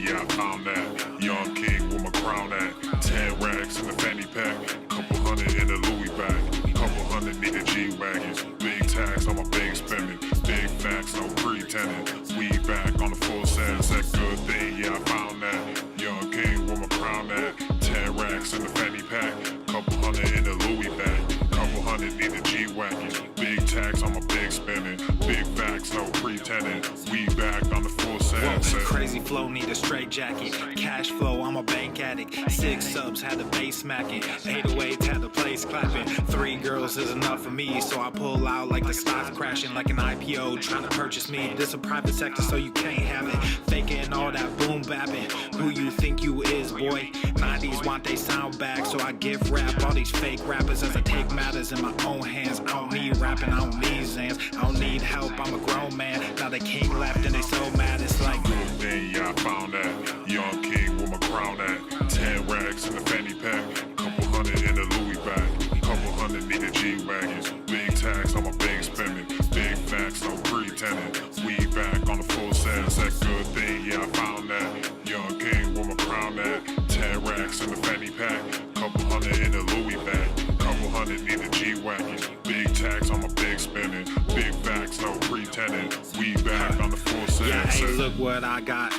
yeah, I found that. Young king with my crown at. 10 racks in the fanny pack. Couple hundred in the Louis bag. Couple hundred need a G-Wagons. Big tax on my big spending. Big facts, no pretending. We back on the full sense. That good thing, yeah, I found that. Young king with my crown at. 10 racks in the fanny pack. Couple hundred in the Louis bag. Couple hundred need a G-Wagons. Big tax on my big spending. Big facts, no pretending. We back on the full sense. Crazy flow, need a straight jacket. Cash flow, I'm a bank addict. 6 subs, had the bass smacking. 808, had the place clapping. 3 girls is enough for me, so I pull out like the stock crashing. Like an IPO trying to purchase me. This a private sector, so you can't have it. Faking all that boom bapping. Who you think you is, boy? 90s want they sound back, so I give rap all these fake rappers as I take matters in my own hands. I don't need rapping, I don't need Zans. I don't need help, I'm a grown man. Now they king left and they so mad, it's like then yeah, I found that. Young king with my crown at. 10 racks in the fanny pack. Couple hundred in the Louis bag. Couple hundred need a G-Wagons. Big tax on my big spending. Big facts, no pretending. We back on the full sense. That good thing, yeah, I found that. Young king with my crown at. 10 racks in the fanny pack. Couple hundred in the Louis bag. Couple hundred need a G-Wagons. Big tax on my big spending. Big facts, no pretending. We back on the full sense. yeah, hey, look what I got.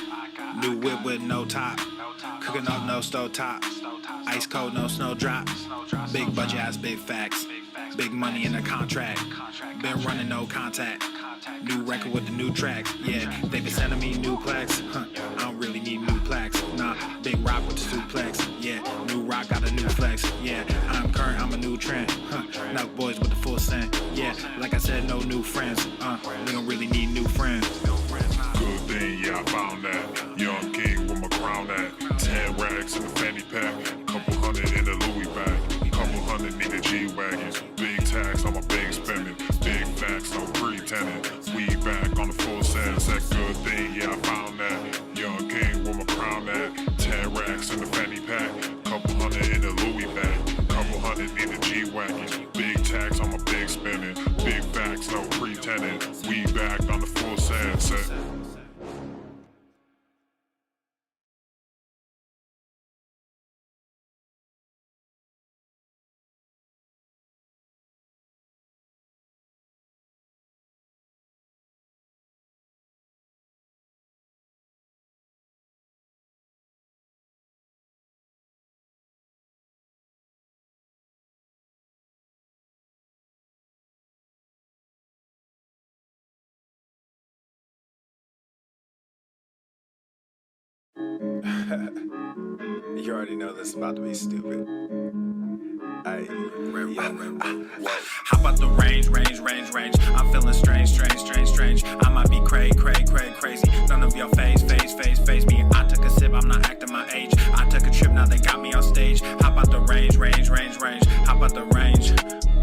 New whip with no top. Cooking up no stove top. Ice cold, no snow drop. Big budget ass, big facts. Big money in the contract. Been running no contact. New record with the new tracks. Yeah, they been sending me new plaques. I don't really need new plaques. Nah, big rock with the suplex. Yeah, new rock got a new flex. Yeah, I'm current, I'm a new trend. Now boys with the full scent. Yeah, like I said, no new friends. We don't really need new friends. Good thing, yeah, I found that. Young king with my crown at. 10 racks in the fanny pack. Couple hundred in the Louis bag. Couple hundred need a G-Wagons. Big tax on my big spending. Big facts, no pretending. We back on the full sense. That good thing, yeah, I found that. Young king with my crown at. 10 racks in the fanny pack. Couple hundred in the Louis bag. Couple hundred need a G-Wagons. Big tax on my big spending. Big facts, no pretending. We back on the full sense. You already know this is about to be stupid. How about the range? I'm feeling strange. I might be crazy. None of your face me. I took a sip, I'm not acting my age. I took a trip, now they got me on stage. How about the range? How about the range?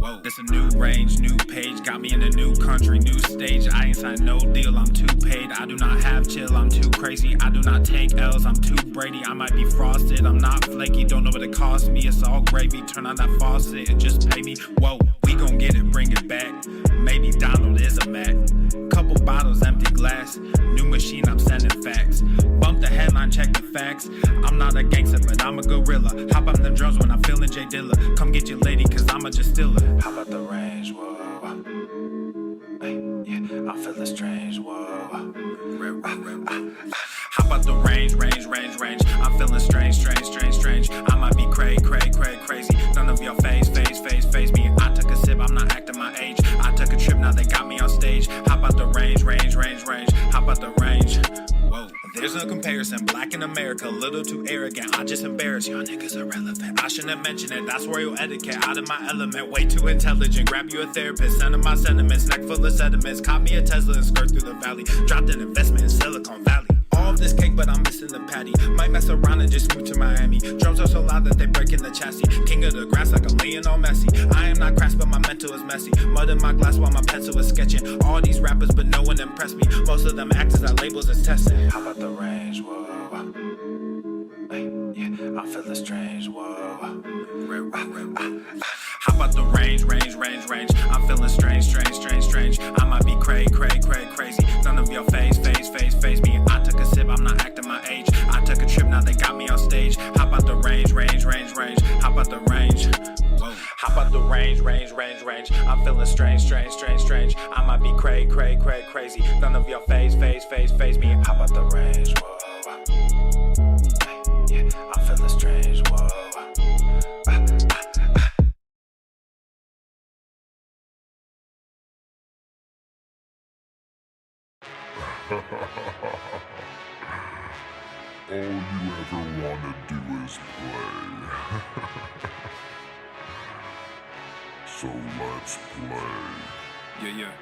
Whoa, this a new range, new page. Got me in a new country, new stage. I ain't signed no deal, I'm too paid. I do not have chill, I'm too crazy. I do not take L's, I'm too Brady. I might be frosted, I'm not flaky. Don't know what it cost me, it's all gravy. Turn on that faucet and just pay me. Whoa, we gon' get it, bring it back. Maybe Donald is a Mac. Couple bottles, empty glass. New machine, I'm sending facts. Bump the headline, check the facts. I'm not a gangster, but I'm a gorilla. Hop on them drums when I'm feeling J Dilla. Come get your lady, cause I'm a just stiller. How about the range, whoa? Hey, yeah, I'm feeling strange, whoa. How about the range? I'm feeling strange. I might be crazy. None of your face me. I took a sip, I'm not acting my age. I took a trip, now they got me on stage. How about the range? How about the range? Whoa, there's no comparison. Black in America, a little too arrogant. I just embarrass y'all niggas irrelevant. I shouldn't have mentioned it. That's royal etiquette. Out of my element, way too intelligent. Grab you a therapist, send him my sentiments. Neck full of sediments. Caught me a Tesla and skirt through the valley. Dropped an investment in Silicon Valley. All of this cake, but I'm missing the patty. Might mess around and just move to Miami. Drums are so loud that they break in the chassis. King of the grass like I'm Lionel Messi. I am not crass, but my mental is messy. Mud in my glass while my pencil is sketching. All these rappers, but no one impressed me. Most of them actors that labels is testing. How about the range? Whoa. Hey, Yeah, I'm feeling strange, whoa. How about the range? I'm feeling strange. I might be crazy. None of your face me. I took a sip, I'm not acting my age. I took a trip, now they got me on stage. How about the range? How about the range? Whoa. How about the range? I'm feeling strange. I might be crazy. None of your face me. How about the range? Whoa. Yeah, I'm feeling strange. Whoa. All you ever wanna do is play. So let's play. Yeah.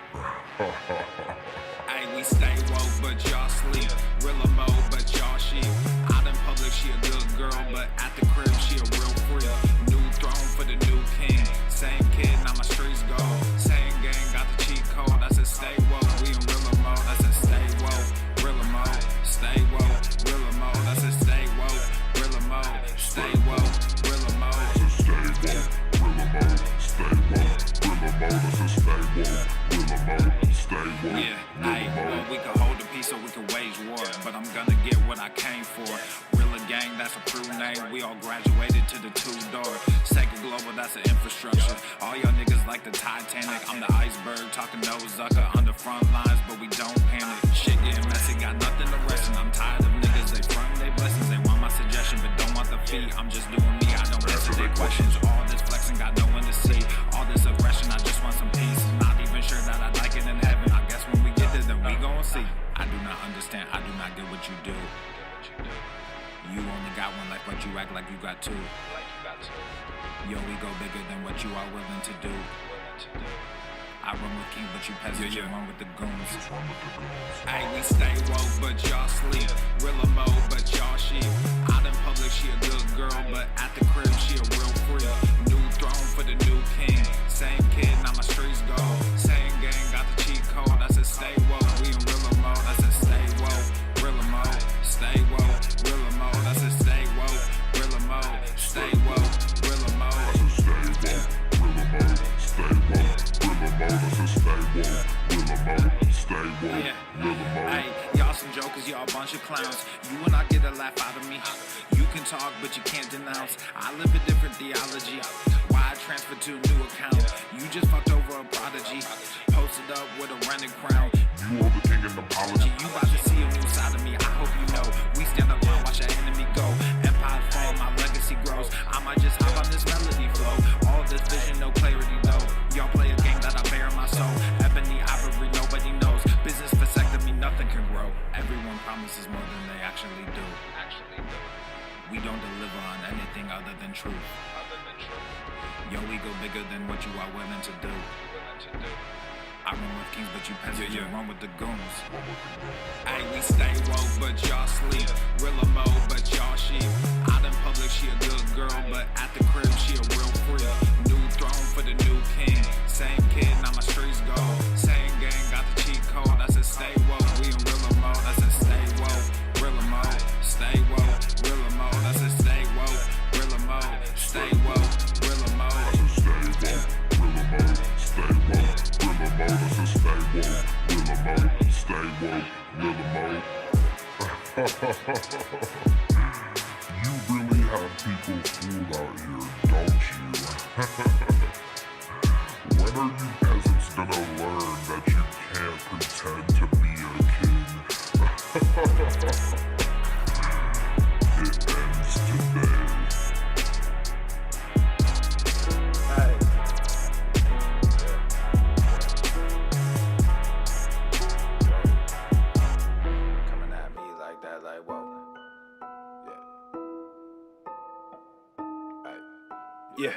Hey, we stay woke, but y'all sleep. Real mode, but y'all sheep. Out in public, she a good girl, but at the crib, she a real freak. New throne for the new king. Same kid, now my streets go. Same gang, got the cheat code. I said stay woke, we in real mode. I said stay woke, real mode. Stay woke, real mode. I said stay woke, real mode. Stay woke, real mode. I said stay woke, real mode. Stay woke, real mode. I said stay woke, real mode. Stay woke, yeah, real mode. Well, we can hold a peace or we can wage war, but I'm gonna get what I came for. Real gang, that's a crew name. We all graduated to the two-door. Sega Global, that's an infrastructure. All y'all niggas like the Titanic. I'm the iceberg, talking no Zucker on the front lines, but we don't panic. Shit getting messy, got nothing to rest, and I'm tired of niggas. They front they blessings, they want my suggestion, but don't want the fee. I'm just doing me, I don't answer their questions. All this flexing, got no one to see. All this aggression, I just want some peace. Not even sure that I like it in heaven. I guess when we get there, then we gon' see. I do not understand, I do not get what you do. You only got one life, but you act like you got two. Yo, we go bigger than what you are willing to do. I run with king, but you peasants, you run with the goons. Hey, we stay woke, but y'all sleep. Real mode, but y'all sheep. Out in public, she a good girl, but at the crib, she a real freak. New throne for the new king. Same kid, now my streets go. Same gang, got the cheat code. I said stay woke, we in real mode. I said stay woke, real mode. Stay woke, real mode. I said stay woke, real mode. Stay woke, real mode. I said stay woke, real mode. Stay woke, real mode. I said stay woke, real mode. Stay woke, real mode. Hey, y'all some jokers, y'all a bunch of clowns. You will not get a laugh out of me. You can talk, but you can't denounce. I live a different theology. Why I transferred to a new account? You just fucked over a prodigy. Posted up with a running crown. You are the king and apology. You about to see a new side of me. I hope you know. We stand up and watch our enemy go. Empire fall, my legacy grows. I might just hop on this melody flow. All this vision, no clarity though. Y'all play a game that I bear in my soul. Ebony ivory, nobody knows. Business vasectomy, nothing can grow. Everyone promises more than they actually do. We don't deliver on anything other than truth. Yo, we go bigger than what you are willing to do. I run with kings, but you peasants, you run with the goons. Hey, we stay woke, but y'all sleep. Real mode, but y'all sheep. Out in public, she a good girl, but at the crib, she a real freak. New throne for the new king. Same kid, now my streets go. Same gang, got the cheat code. I said stay woke, we in real mode. I said stay woke, real mode. Stay woke, real mode. I said stay woke, real mode. Stay woke, real mode. I said stay woke, real mode. Stay woke, real mode. I said stay woke, real mode. Stay woke, real mode. You really have people fooled out here, don't you? When are you peasants gonna learn that you can't pretend to be a king? It ends today. Coming at me like that, like whoa. Yeah.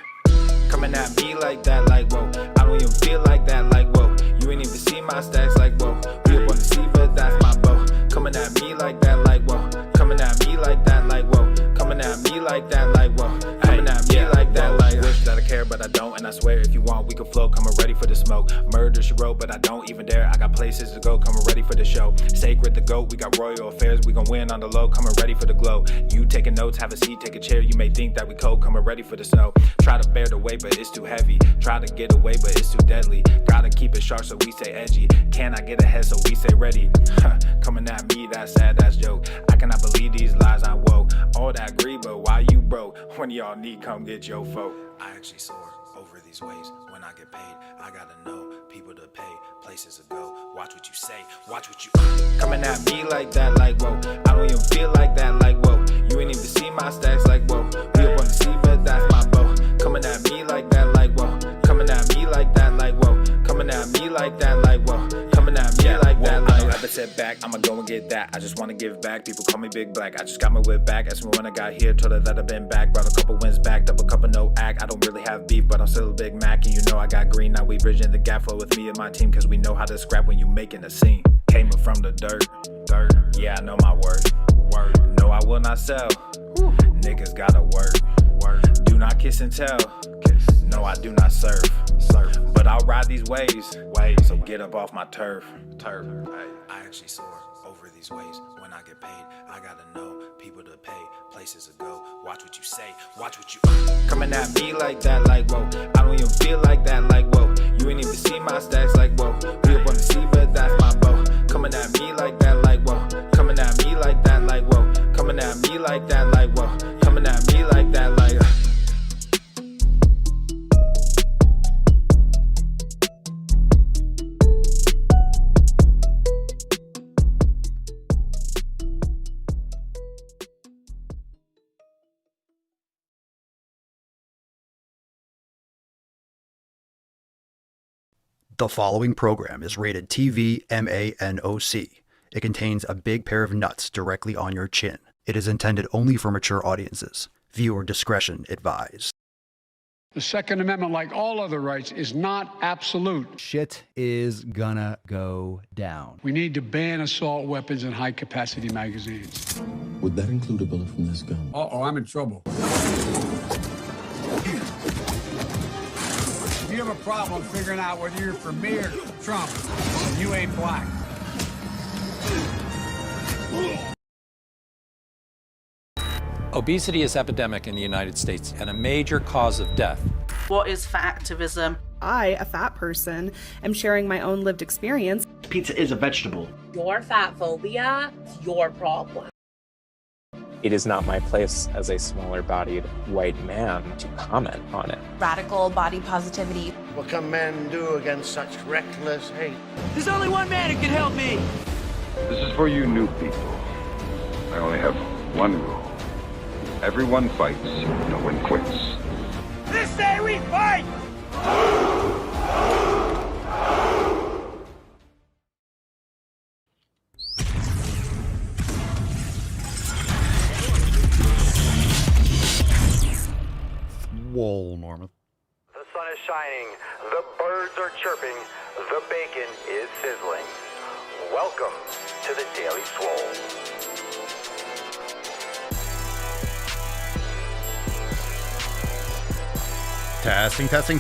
Coming at me like that, like whoa. I don't even feel like that, like whoa. You ain't even see my stacks, like whoa. We up on the sea, but that's my bow. Coming at me like that, like whoa. Coming at me like that, like whoa. Coming at me like that, like whoa. Coming at me like that, like wish that I care, but I don't, and I swear if you want, we can flow, coming ready for the smoke. Murder, she wrote, but I don't even dare. I got places to go, coming ready for the show. Sacred the goat, we got royal affairs, we gon' win on the low, coming ready for the glow. You taking notes, have a seat, take a chair, you may think that we cold, coming ready for the snow. Try to bear the weight, but it's too heavy. Try to get away, but it's too deadly. Gotta keep it sharp, so we stay edgy. Can I get ahead, so we stay ready? Coming at me, that sad ass joke. I cannot believe these lies, I'm woke. All that agree, but why you broke? When y'all need, come get your folk. I actually soar over these waves. When I get paid, I gotta know people to pay, places to go. Watch what you say, watch what you coming at me like that, like whoa. I don't even feel like that, like whoa. You ain't even see my stacks, like whoa. We up on the sea, but that's my bow. Coming at me like that, like whoa. Coming at me like that, like whoa. Coming at me like that, like whoa. Coming at me like that, like I never sit back, I'ma go and get that. I just wanna give back, people call me Big Black. I just got my whip back, asked me when I got here, told her that I've been back. Brought a couple wins back, double cup of no act. I don't really have beef, but I'm still a Big Mac. And you know I got green, now we bridging the gap flow with me and my team. Cause we know how to scrap when you making a scene. Came up from the dirt, yeah I know my worth. No I will not sell, niggas gotta work. Do not kiss and tell, no I do not serve. But I'll ride these waves, so get up off my turf. I actually soar over these waves. When I get paid, I gotta know people to pay, places to go. Watch what you say, watch what you coming at me like that, like whoa. I don't even feel like that, like whoa. You ain't even see my stacks, like whoa. We up on the sea, but that's my bow. Coming at me like that, like whoa. Coming at me like that, like whoa. Coming at me like that, like whoa. Coming at me like that, like The following program is rated TV MANOC. It contains a big pair of nuts directly on your chin. It is intended only for mature audiences. Viewer discretion advised. The Second Amendment, like all other rights, is not absolute. Shit is gonna go down. We need to ban assault weapons and high-capacity magazines. Would that include a bullet from this gun? Uh-oh, I'm in trouble. If you have a problem figuring out whether you're for me or Trump, you ain't black. Obesity is epidemic in the United States and a major cause of death. What is fat activism? I, a fat person, am sharing my own lived experience. Pizza is a vegetable. Your fat phobia is your problem. It is not my place as a smaller-bodied white man to comment on it. Radical body positivity. What can men do against such reckless hate? There's only one man who can help me. This is for you new people. I only have one rule. Everyone fights, no one quits. This day we fight! Whoa, Norman. The sun is shining, the birds are chirping, the bacon is sizzling. Welcome to the Daily Swole. Testing. Testing,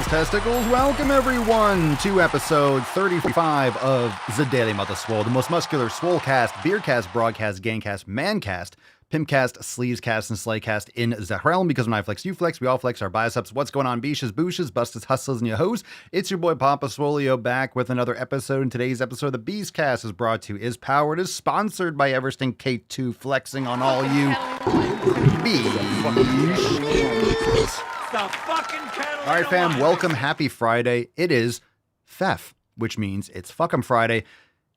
testicles. Welcome, everyone, to episode 35 of The Daily Swole, the most muscular swolecast, beercast, broadcast, gangcast, mancast, pimpcast, sleevescast, and slaycast in the realm, because when I flex, you flex, we all flex our biceps. What's going on, beaches, booshes, busted, hustlers, and your hoes? It's your boy Papa Swolio back with another episode. In today's episode, the Beastcast is brought to you, is powered, is sponsored by Eversting K2, flexing on all you bees. All right, fam, welcome, happy Friday. It is FEF, which means it's Fuck'em Friday.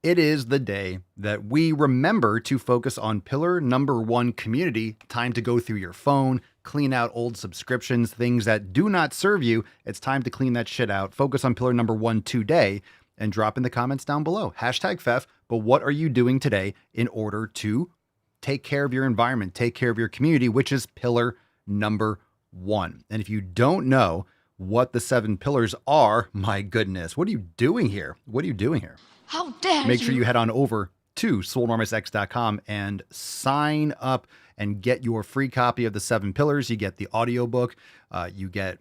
It is the day that we remember to focus on pillar number 1, community. Time to go through your phone, clean out old subscriptions, things that do not serve you. It's time to clean that shit out. Focus on pillar number 1 today and drop in the comments down below. Hashtag FEF, but what are you doing today in order to take care of your environment, take care of your community, which is pillar number 1. And if you don't know what the 7 pillars are, my goodness, what are you doing here? What are you doing here? How dare Make sure you head on over to swolenormousx.com and sign up and get your free copy of the 7 Pillars. You get the audiobook, you get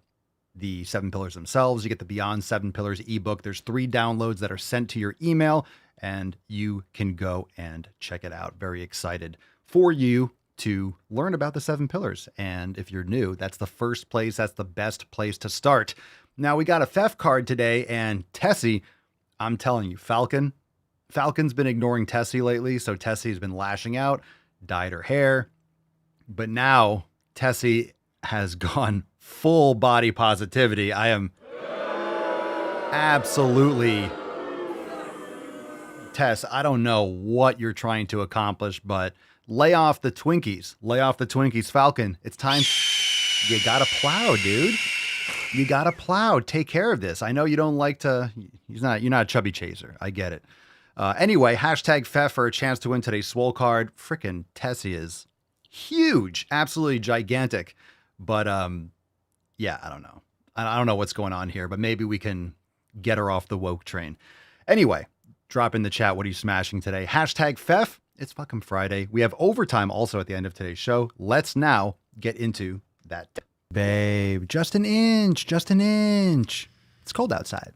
the 7 Pillars themselves, you get the Beyond 7 Pillars ebook. There's 3 downloads that are sent to your email, and you can go and check it out. Very excited for you to learn about the 7 Pillars. And if you're new, that's the first place, that's the best place to start. Now, we got a theft card today, and Tessie, I'm telling you, Falcon's been ignoring Tessie lately, so Tessie's been lashing out, dyed her hair. But now Tessie has gone full body positivity. I am absolutely... Tess, I don't know what you're trying to accomplish, but lay off the Twinkies. Lay off the Twinkies. Falcon, it's time. You gotta plow, dude. You gotta plow. Take care of this. I know you don't like to... You're not a chubby chaser. I get it. Anyway, hashtag Fef for a chance to win today's Swole card. Frickin' Tessie is huge. Absolutely gigantic. But, yeah, I don't know. I don't know what's going on here, but maybe we can get her off the woke train. Anyway, drop in the chat. What are you smashing today? Hashtag Fef. It's fucking Friday. We have overtime also at the end of today's show. Let's now get into that. Babe, just an inch. It's cold outside.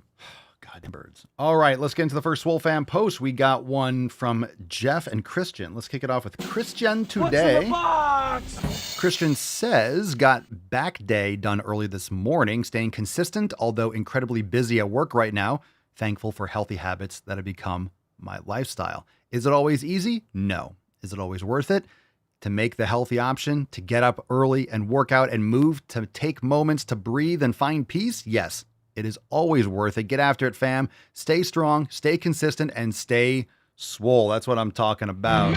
Goddamn birds. All right, let's get into the first Swole Fam post. We got one from Jeff and Christian. Let's kick it off with Christian today. Christian says, got back day done early this morning, staying consistent, although incredibly busy at work right now. Thankful for healthy habits that have become my lifestyle. Is it always easy? No. Is it always worth it? To make the healthy option, to get up early and work out and move, to take moments to breathe and find peace? Yes, it is always worth it. Get after it, fam. Stay strong, stay consistent, and stay swole. That's what I'm talking about.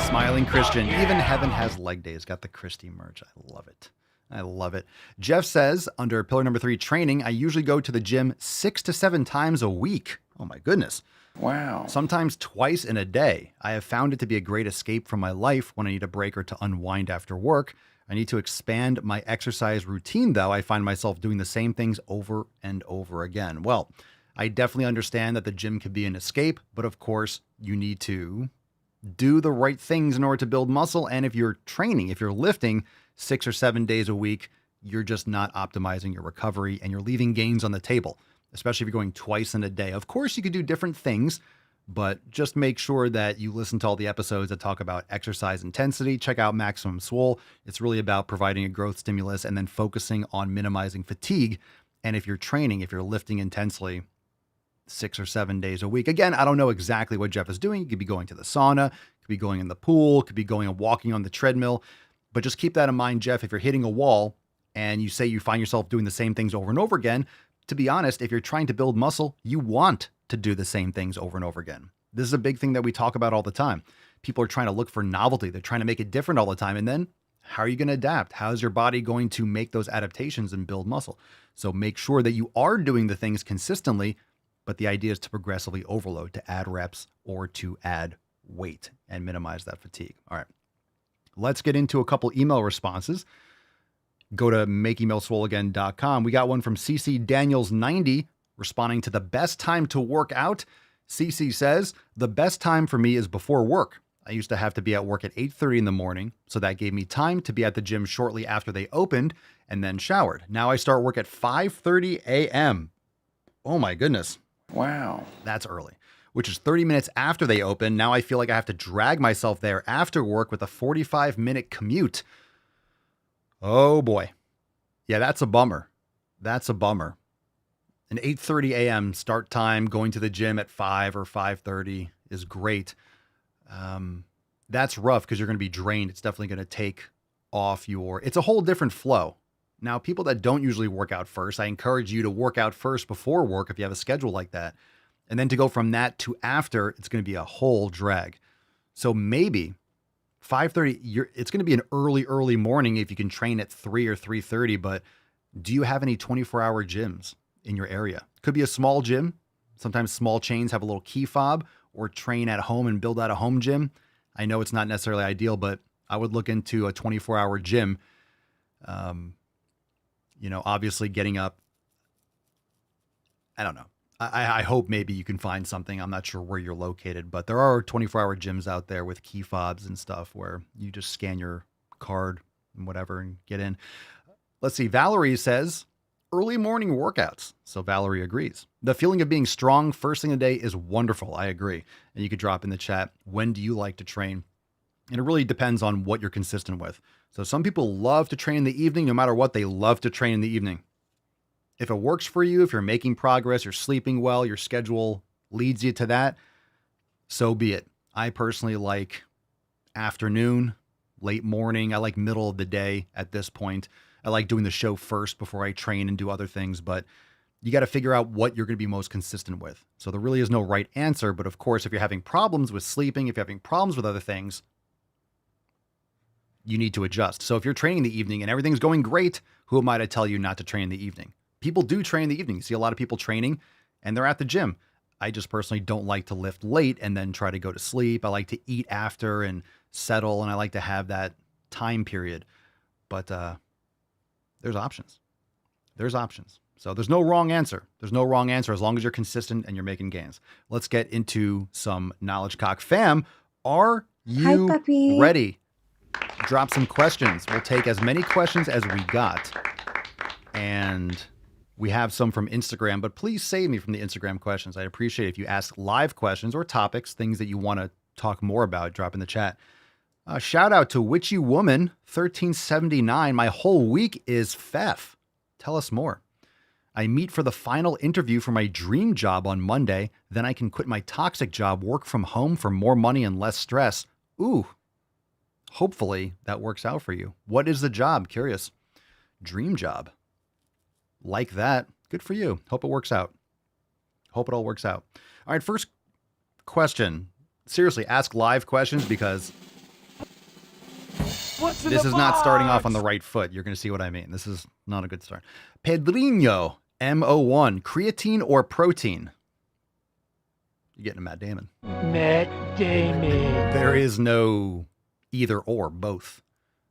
Smiling Christian. Even heaven has leg days. Got the Christy merch. I love it. I love it. Jeff says, under pillar number 3, training, I usually go to the gym 6 to 7 times a week. Oh my goodness. Wow. Sometimes twice in a day. I have found it to be a great escape from my life when I need a break or to unwind after work. I need to expand my exercise routine, though. I find myself doing the same things over and over again. Well, I definitely understand that the gym can be an escape, but of course, you need to do the right things in order to build muscle. And if you're training, if you're lifting 6 or 7 days a week, you're just not optimizing your recovery and you're leaving gains on the table, especially if you're going twice in a day. Of course, you could do different things, but just make sure that you listen to all the episodes that talk about exercise intensity. Check out Maximum Swole. It's really about providing a growth stimulus and then focusing on minimizing fatigue. And if you're training, if you're lifting intensely 6 or 7 days a week, again, I don't know exactly what Jeff is doing. He could be going to the sauna, could be going in the pool, could be going and walking on the treadmill. But just keep that in mind, Jeff. If you're hitting a wall and you say you find yourself doing the same things over and over again, to be honest, if you're trying to build muscle, you want to do the same things over and over again. This is a big thing that we talk about all the time. People are trying to look for novelty. They're trying to make it different all the time. And then how are you going to adapt? How is your body going to make those adaptations and build muscle? So make sure that you are doing the things consistently, but the idea is to progressively overload, to add reps or to add weight and minimize that fatigue. All right, let's get into a couple email responses. Go to makeemailswoleagain.com. We got one from CC Daniels 90 responding to the best time to work out. CC says, the best time for me is before work. I used to have to be at work at 8:30 in the morning, so that gave me time to be at the gym shortly after they opened and then showered. Now I start work at 5:30 a.m. Oh my goodness. Wow. That's early, which is 30 minutes after they open. Now I feel like I have to drag myself there after work with a 45-minute commute. Oh boy. Yeah, that's a bummer. That's a bummer. An 8:30 a.m. start time, going to the gym at 5 or 5:30 is great. That's rough because you're going to be drained. It's definitely going to take off it's a whole different flow. Now, people that don't usually work out first, I encourage you to work out first before work if you have a schedule like that. And then to go from that to after, it's going to be a whole drag. So maybe 5:30, it's going to be an early morning if you can train at 3 or 3:30, but do you have any 24-hour gyms in your area? Could be a small gym. Sometimes small chains have a little key fob, or train at home and build out a home gym. I know it's not necessarily ideal, but I would look into a 24-hour gym. Obviously getting up, I don't know. I hope maybe you can find something. I'm not sure where you're located, but there are 24-hour gyms out there with key fobs and stuff where you just scan your card and whatever and get in. Let's see. Valerie says early morning workouts. So Valerie agrees. The feeling of being strong first thing of the day is wonderful. I agree. And you could drop in the chat, when do you like to train? And it really depends on what you're consistent with. So some people love to train in the evening. No matter what, they love to train in the evening. If it works for you, if you're making progress, you're sleeping well, your schedule leads you to that, so be it. I personally like afternoon, late morning. I like middle of the day at this point. I like doing the show first before I train and do other things, but you got to figure out what you're going to be most consistent with. So there really is no right answer. But of course, if you're having problems with sleeping, if you're having problems with other things, you need to adjust. So if you're training in the evening and everything's going great, who am I to tell you not to train in the evening? People do train in the evening. You see a lot of people training and they're at the gym. I just personally don't like to lift late and then try to go to sleep. I like to eat after and settle, and I like to have that time period. But there's options. There's options. So there's no wrong answer. There's no wrong answer as long as you're consistent and you're making gains. Let's get into some Knowledge Cock. Fam, are you ready? Drop some questions. We'll take as many questions as we got. And we have some from Instagram, but please save me from the Instagram questions. I'd appreciate it if you ask live questions or topics, things that you want to talk more about, drop in the chat. Shout out to Witchy Woman 1379. My whole week is FEF. Tell us more. I meet for the final interview for my dream job on Monday. Then I can quit my toxic job, work from home for more money and less stress. Ooh, hopefully that works out for you. What is the job? Curious. Dream job. Like that. Good for you. Hope it works out. Hope it all works out. All right, first question. Seriously, ask live questions because this is not starting off on the right foot. You're going to see what I mean. This is not a good start. Pedrinho, M01, creatine or protein? You're getting a Matt Damon. Matt Damon. There is no either or, both.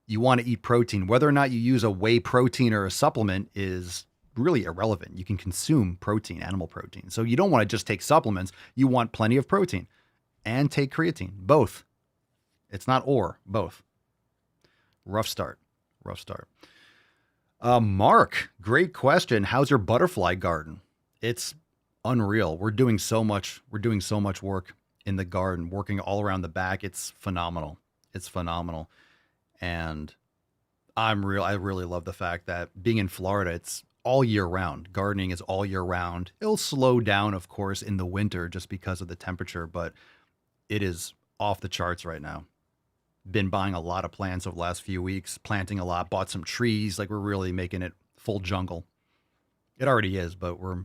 You want to eat protein. Whether or not you use a whey protein or a supplement is really irrelevant. You can consume protein, animal protein. So you don't want to just take supplements. You want plenty of protein and take creatine. Both. It's not or, both. Rough start. Rough start. Mark, great question. How's your butterfly garden? It's unreal. We're doing so much work in the garden, working all around the back. It's phenomenal. It's phenomenal. And I really love the fact that being in Florida, it's all year round. Gardening is all year round. It'll slow down, of course, in the winter just because of the temperature, but it is off the charts right now. Been buying a lot of plants over the last few weeks, planting a lot, bought some trees. Like, we're really making it full jungle. It already is, but we're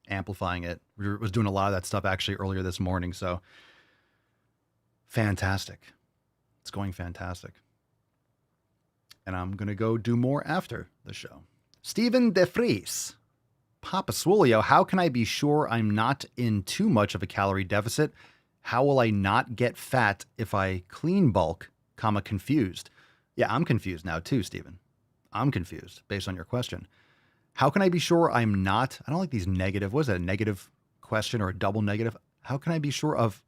amplifying it. We was doing a lot of that stuff actually earlier this morning. So fantastic. It's going fantastic. And I'm going to go do more after the show. Stephen DeFries. Papa Swolio, how can I be sure I'm not in too much of a calorie deficit? How will I not get fat if I clean bulk, confused? Yeah, I'm confused now too, Stephen. I'm confused based on your question. How can I be sure I'm not, I don't like these negative, what is that, a negative question or a double negative? How can I be sure of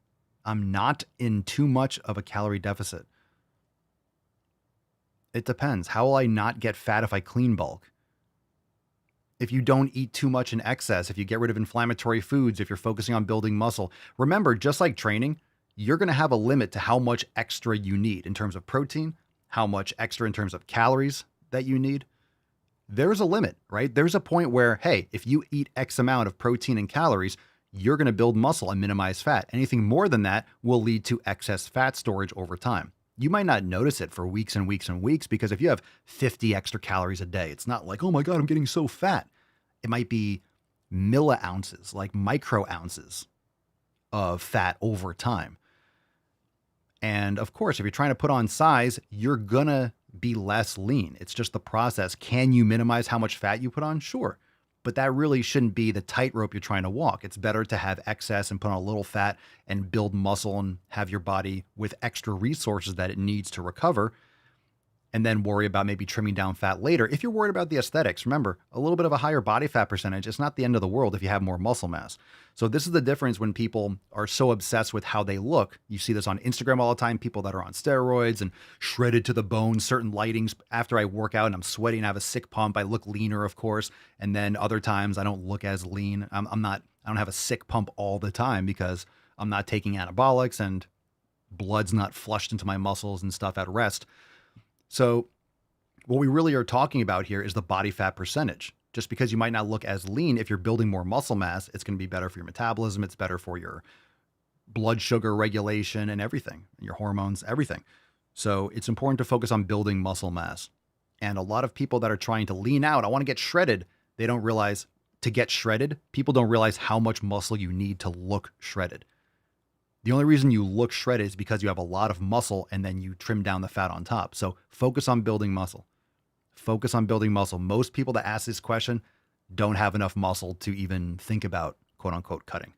I'm not in too much of a calorie deficit? It depends. How will I not get fat if I clean bulk? If you don't eat too much in excess, if you get rid of inflammatory foods, if you're focusing on building muscle, remember, just like training, you're going to have a limit to how much extra you need in terms of protein, how much extra in terms of calories that you need. There's a limit, right? There's a point where, hey, if you eat X amount of protein and calories, you're going to build muscle and minimize fat. Anything more than that will lead to excess fat storage over time. You might not notice it for weeks and weeks and weeks because if you have 50 extra calories a day, it's not like, oh my God, I'm getting so fat. It might be milliounces, like micro ounces of fat over time. And of course, if you're trying to put on size, you're going to be less lean. It's just the process. Can you minimize how much fat you put on? Sure. But that really shouldn't be the tightrope you're trying to walk. It's better to have excess and put on a little fat and build muscle and have your body with extra resources that it needs to recover. and then worry about maybe trimming down fat later. If you're worried about the aesthetics, remember, a little bit of a higher body fat percentage, it's not the end of the world if you have more muscle mass. So this is the difference when people are so obsessed with how they look. You see this on Instagram all the time, people that are on steroids and shredded to the bone, certain lightings. After I work out and I'm sweating and I have a sick pump, I look leaner, of course. And then other times I don't look as lean. I don't have a sick pump all the time because I'm not taking anabolics and blood's not flushed into my muscles and stuff at rest. So what we really are talking about here is the body fat percentage. Just because you might not look as lean, if you're building more muscle mass, it's going to be better for your metabolism. It's better for your blood sugar regulation and everything, your hormones, everything. So it's important to focus on building muscle mass. And a lot of people that are trying to lean out, I want to get shredded. They don't realize to get shredded, people don't realize how much muscle you need to look shredded. The only reason you look shredded is because you have a lot of muscle and then you trim down the fat on top. So focus on building muscle. Focus on building muscle. Most people that ask this question don't have enough muscle to even think about quote unquote cutting.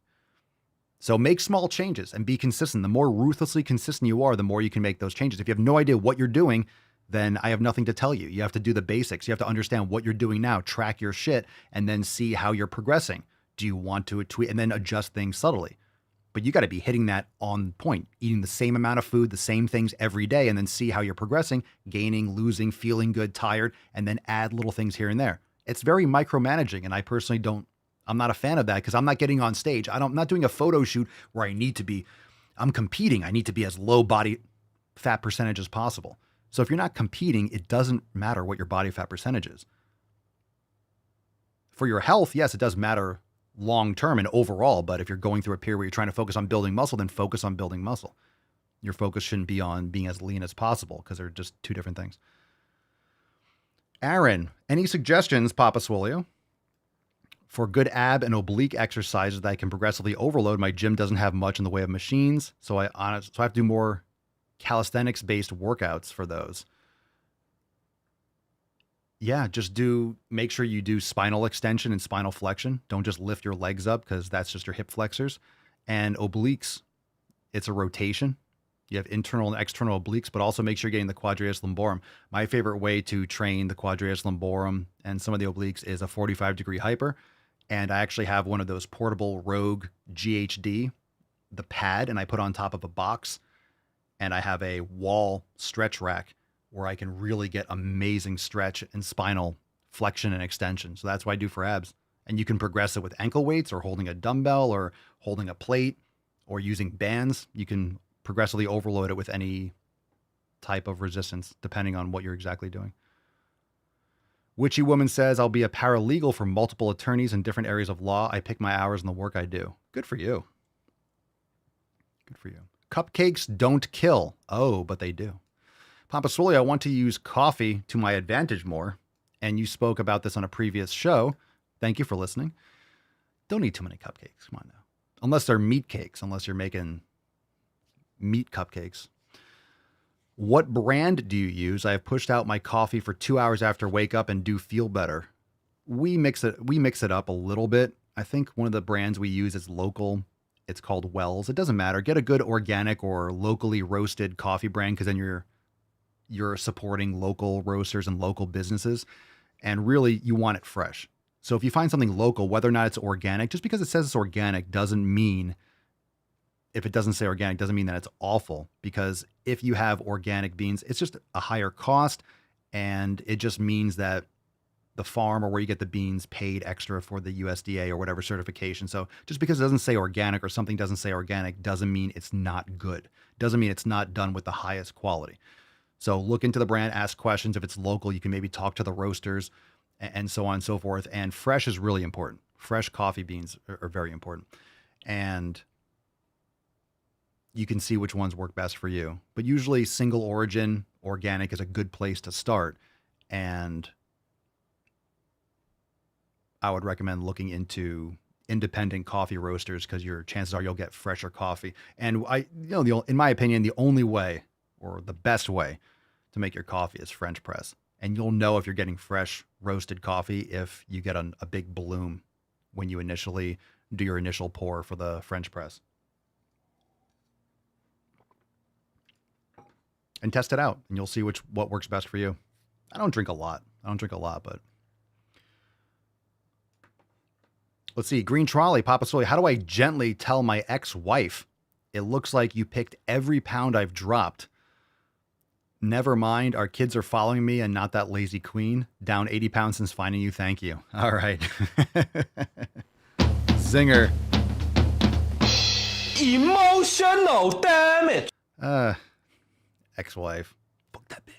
So make small changes and be consistent. The more ruthlessly consistent you are, the more you can make those changes. If you have no idea what you're doing, then I have nothing to tell you. You have to do the basics. You have to understand what you're doing now, track your shit, and then see how you're progressing. Do you want to tweak and then adjust things subtly? But you got to be hitting that on point, eating the same amount of food, the same things every day, and then see how you're progressing, gaining, losing, feeling good, tired, and then add little things here and there. It's very micromanaging, and I personally I'm not a fan of that because I'm not getting on stage. I'm not doing a photo shoot where I'm competing. I need to be as low body fat percentage as possible. So if you're not competing, it doesn't matter what your body fat percentage is. For your health, yes, it does matter long-term and overall, but if you're going through a period where you're trying to focus on building muscle, then focus on building muscle. Your focus shouldn't be on being as lean as possible because they're just two different things. Aaron, any suggestions, Papa Swolio, for good ab and oblique exercises that I can progressively overload? My gym doesn't have much in the way of machines, so I have to do more calisthenics-based workouts for those. Yeah, make sure you do spinal extension and spinal flexion. Don't just lift your legs up because that's just your hip flexors. And obliques, it's a rotation. You have internal and external obliques, but also make sure you're getting the quadratus lumborum. My favorite way to train the quadratus lumborum and some of the obliques is a 45-degree hyper. And I actually have one of those portable Rogue GHD, the pad, and I put on top of a box. And I have a wall stretch rack where I can really get amazing stretch and spinal flexion and extension. So that's what I do for abs. And you can progress it with ankle weights or holding a dumbbell or holding a plate or using bands. You can progressively overload it with any type of resistance, depending on what you're exactly doing. Witchy Woman says, I'll be a paralegal for multiple attorneys in different areas of law. I pick my hours and the work I do. Good for you. Good for you. Cupcakes don't kill. Oh, but they do. Papa Swolio, I want to use coffee to my advantage more. And you spoke about this on a previous show. Thank you for listening. Don't eat too many cupcakes. Come on now. Unless they're meat cakes, unless you're making meat cupcakes. What brand do you use? I have pushed out my coffee for 2 hours after wake up and do feel better. We mix it up a little bit. I think one of the brands we use is local. It's called Wells. It doesn't matter. Get a good organic or locally roasted coffee brand because then you're supporting local roasters and local businesses. And really, you want it fresh. So if you find something local, whether or not it's organic, just because it says it's organic doesn't mean, if it doesn't say organic, doesn't mean that it's awful. Because if you have organic beans, it's just a higher cost. And it just means that the farm or where you get the beans paid extra for the USDA or whatever certification. So just because it doesn't say organic or something doesn't say organic doesn't mean it's not good. Doesn't mean it's not done with the highest quality. So look into the brand, ask questions. If it's local, you can maybe talk to the roasters and so on and so forth. And fresh is really important. Fresh coffee beans are very important. And you can see which ones work best for you. But usually single origin organic is a good place to start. And I would recommend looking into independent coffee roasters because your chances are you'll get fresher coffee. And in my opinion, the only way or the best way to make your coffee is French press. And you'll know if you're getting fresh roasted coffee if you get a big bloom when you initially do your initial pour for the French press. and test it out, and you'll see what works best for you. I don't drink a lot, but let's see. Green Trolley, Papa Soy. How do I gently tell my ex-wife? It looks like you picked every pound I've dropped. Never mind. Our kids are following me and not that lazy queen. Down 80 pounds since finding you. Thank you. All right. Zinger. Emotional damage. Ex-wife. Fuck that bitch.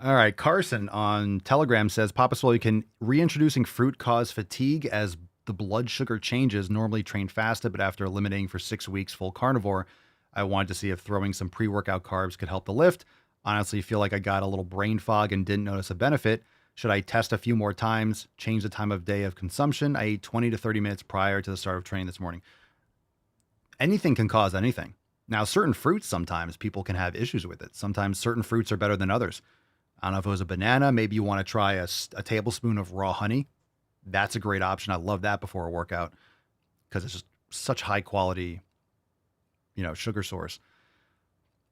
All right. Carson on Telegram says, Papa Swole, can reintroducing fruit cause fatigue as the blood sugar changes? Normally train fasted, but after eliminating for 6 weeks full carnivore, I wanted to see if throwing some pre-workout carbs could help the lift. Honestly, feel like I got a little brain fog and didn't notice a benefit. Should I test a few more times, change the time of day of consumption? I ate 20 to 30 minutes prior to the start of training this morning. Anything can cause anything. Now, certain fruits, sometimes people can have issues with it. Sometimes certain fruits are better than others. I don't know if it was a banana. Maybe you want to try a tablespoon of raw honey. That's a great option. I love that before a workout because it's just such high quality, sugar source.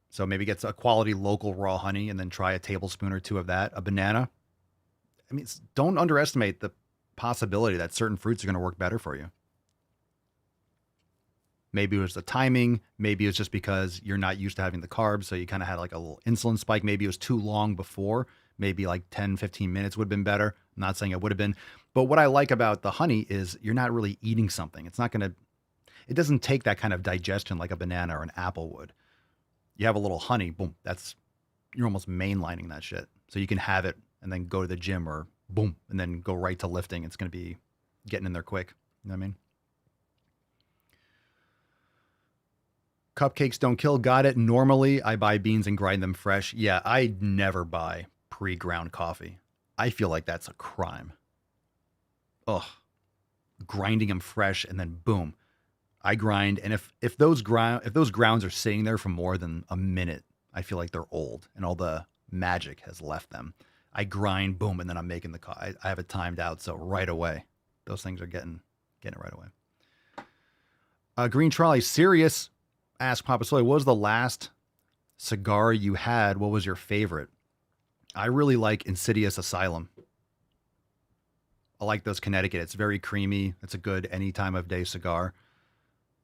So maybe get a quality local raw honey and then try a tablespoon or two of that. A banana. I mean, don't underestimate the possibility that certain fruits are going to work better for you. Maybe it was the timing. Maybe it's just because you're not used to having the carbs. So you kind of had like a little insulin spike. Maybe it was too long before. Maybe like 10, 15 minutes would have been better. I'm not saying it would have been. But what I like about the honey is you're not really eating something. It doesn't take that kind of digestion like a banana or an apple would. You have a little honey, boom, you're almost mainlining that shit. So you can have it and then go to the gym or boom, and then go right to lifting. It's going to be getting in there quick. You know what I mean? Cupcakes don't kill. Got it. Normally, I buy beans and grind them fresh. Yeah, I never buy pre-ground coffee. I feel like that's a crime. Ugh. Grinding them fresh and then boom. I grind, and if those grounds are sitting there for more than a minute, I feel like they're old and all the magic has left them. I grind, boom, and then I'm making the coffee. I have it timed out, so right away, those things are getting it right away. Green Trolley, serious. Ask Papa Soy, what was the last cigar you had? What was your favorite? I really like Insidious Asylum. I like those Connecticut. It's very creamy. It's a good any time of day cigar.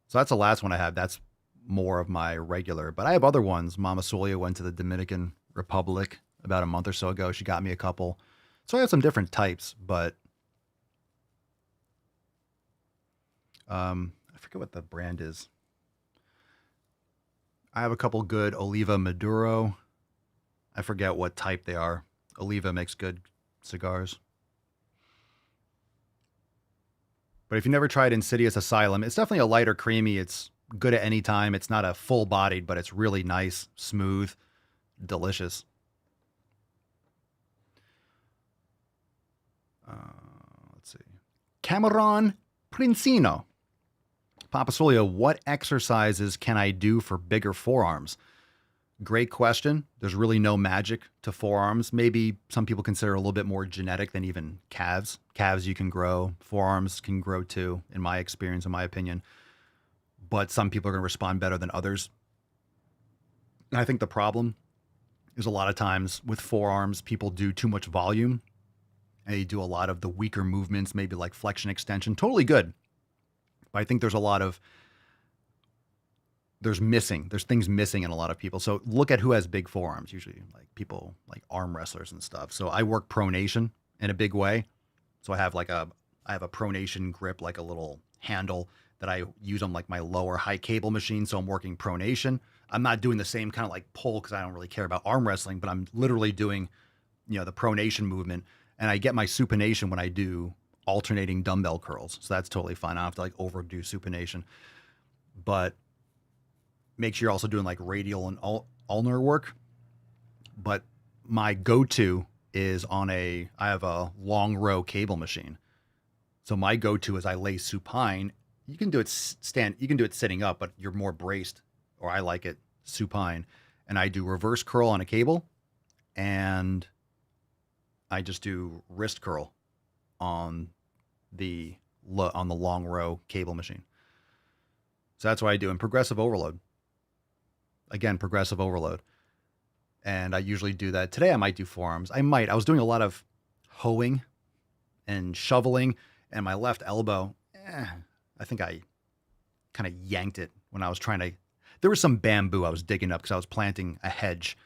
So that's the last one I have. That's more of my regular. But I have other ones. Mama Solia went to the Dominican Republic about a month or so ago. She got me a couple. So I have some different types, but I forget what the brand is. I have a couple good Oliva Maduro. I forget what type they are. Oliva makes good cigars. But if you never tried Insidious Asylum, it's definitely a lighter creamy. It's good at any time. It's not a full-bodied, but it's really nice, smooth, delicious. Let's see. Cameron Princino. Papa Solio, what exercises can I do for bigger forearms? Great question. There's really no magic to forearms. Maybe some people consider a little bit more genetic than even calves. Calves you can grow. Forearms can grow too, in my experience, in my opinion. But some people are going to respond better than others. And I think the problem is a lot of times with forearms, people do too much volume. And they do a lot of the weaker movements, maybe like flexion extension. Totally good. But I think there's things missing in a lot of people. So look at who has big forearms, usually like people like arm wrestlers and stuff. So I work pronation in a big way. So I have a pronation grip, like a little handle that I use on like my lower high cable machine. So I'm working pronation. I'm not doing the same kind of like pull because I don't really care about arm wrestling, but I'm literally doing, the pronation movement. And I get my supination when I do alternating dumbbell curls. So that's totally fine. I don't have to like overdo supination. But make sure you're also doing like radial and ulnar work. But my go-to is I have a long row cable machine. So my go-to is I lay supine. You can do it sitting up, but you're more braced, or I like it supine. And I do reverse curl on a cable, and I just do wrist curl on the long row cable machine. So that's what I do. And progressive overload. again, progressive overload. And I usually do that. Today I might do forearms. I was doing a lot of hoeing and shoveling, and my left elbow, I think I kind of yanked it when I was trying to. There was some bamboo I was digging up because I was planting a hedge,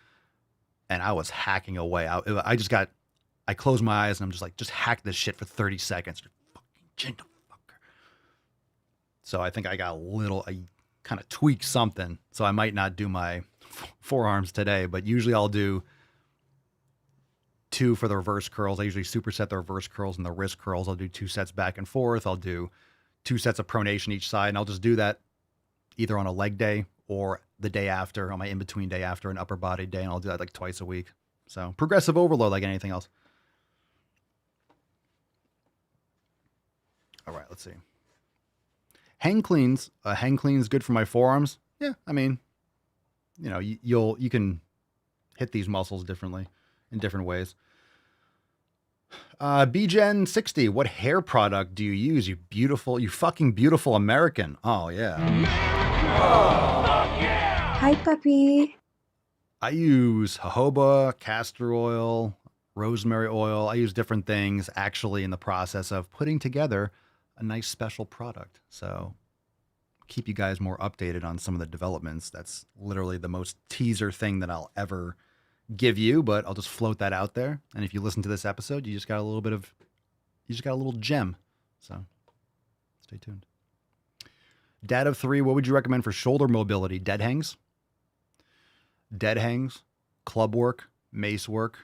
and I was hacking away. I closed my eyes and I'm just like, just hack this shit for 30 seconds. Fucking fucker. So I think I kind of tweaked something. So I might not do my forearms today, but usually I'll do 2 for the reverse curls. I usually superset the reverse curls and the wrist curls. I'll do 2 sets back and forth. I'll do 2 sets of pronation each side, and I'll just do that either on a leg day or the day after, on my in-between day after an upper body day, and I'll do that like twice a week. So progressive overload like anything else. All right, let's see. Hang cleans. Hang clean is good for my forearms. Yeah, I mean, you know, you can hit these muscles differently in different ways. BGen 60, what hair product do you use? You fucking beautiful American. Oh, yeah. Hi, puppy. I use jojoba, castor oil, rosemary oil. I use different things actually in the process of putting together a nice special product. So keep you guys more updated on some of the developments. That's literally the most teaser thing that I'll ever give you, but I'll just float that out there. And if you listen to this episode, you just got a little gem. So stay tuned. Dad of 3, what would you recommend for shoulder mobility? Dead hangs, club work, mace work,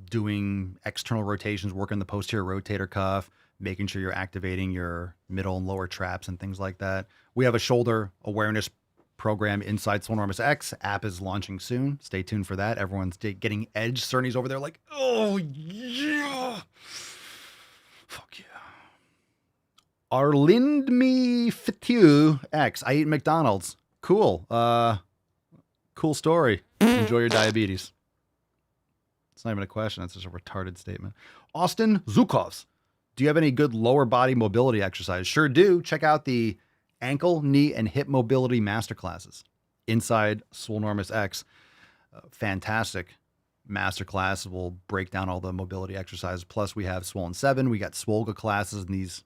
doing external rotations, working the posterior rotator cuff, making sure you're activating your middle and lower traps and things like that. We have a shoulder awareness program inside Swole Enormous X. App is launching soon. Stay tuned for that. Everyone's getting edge. Cerny's over there like, oh yeah. Fuck yeah. Arlindme Fitu X. I eat McDonald's. Cool. Cool story. Enjoy your diabetes. It's not even a question. That's just a retarded statement. Austin Zukovs. Do you have any good lower body mobility exercise? Sure do. Check out the ankle, knee, and hip mobility masterclasses inside Swole Enormous X. Fantastic masterclass. We'll break down all the mobility exercises. Plus, we have Swollen 7. We got Swolga classes, and these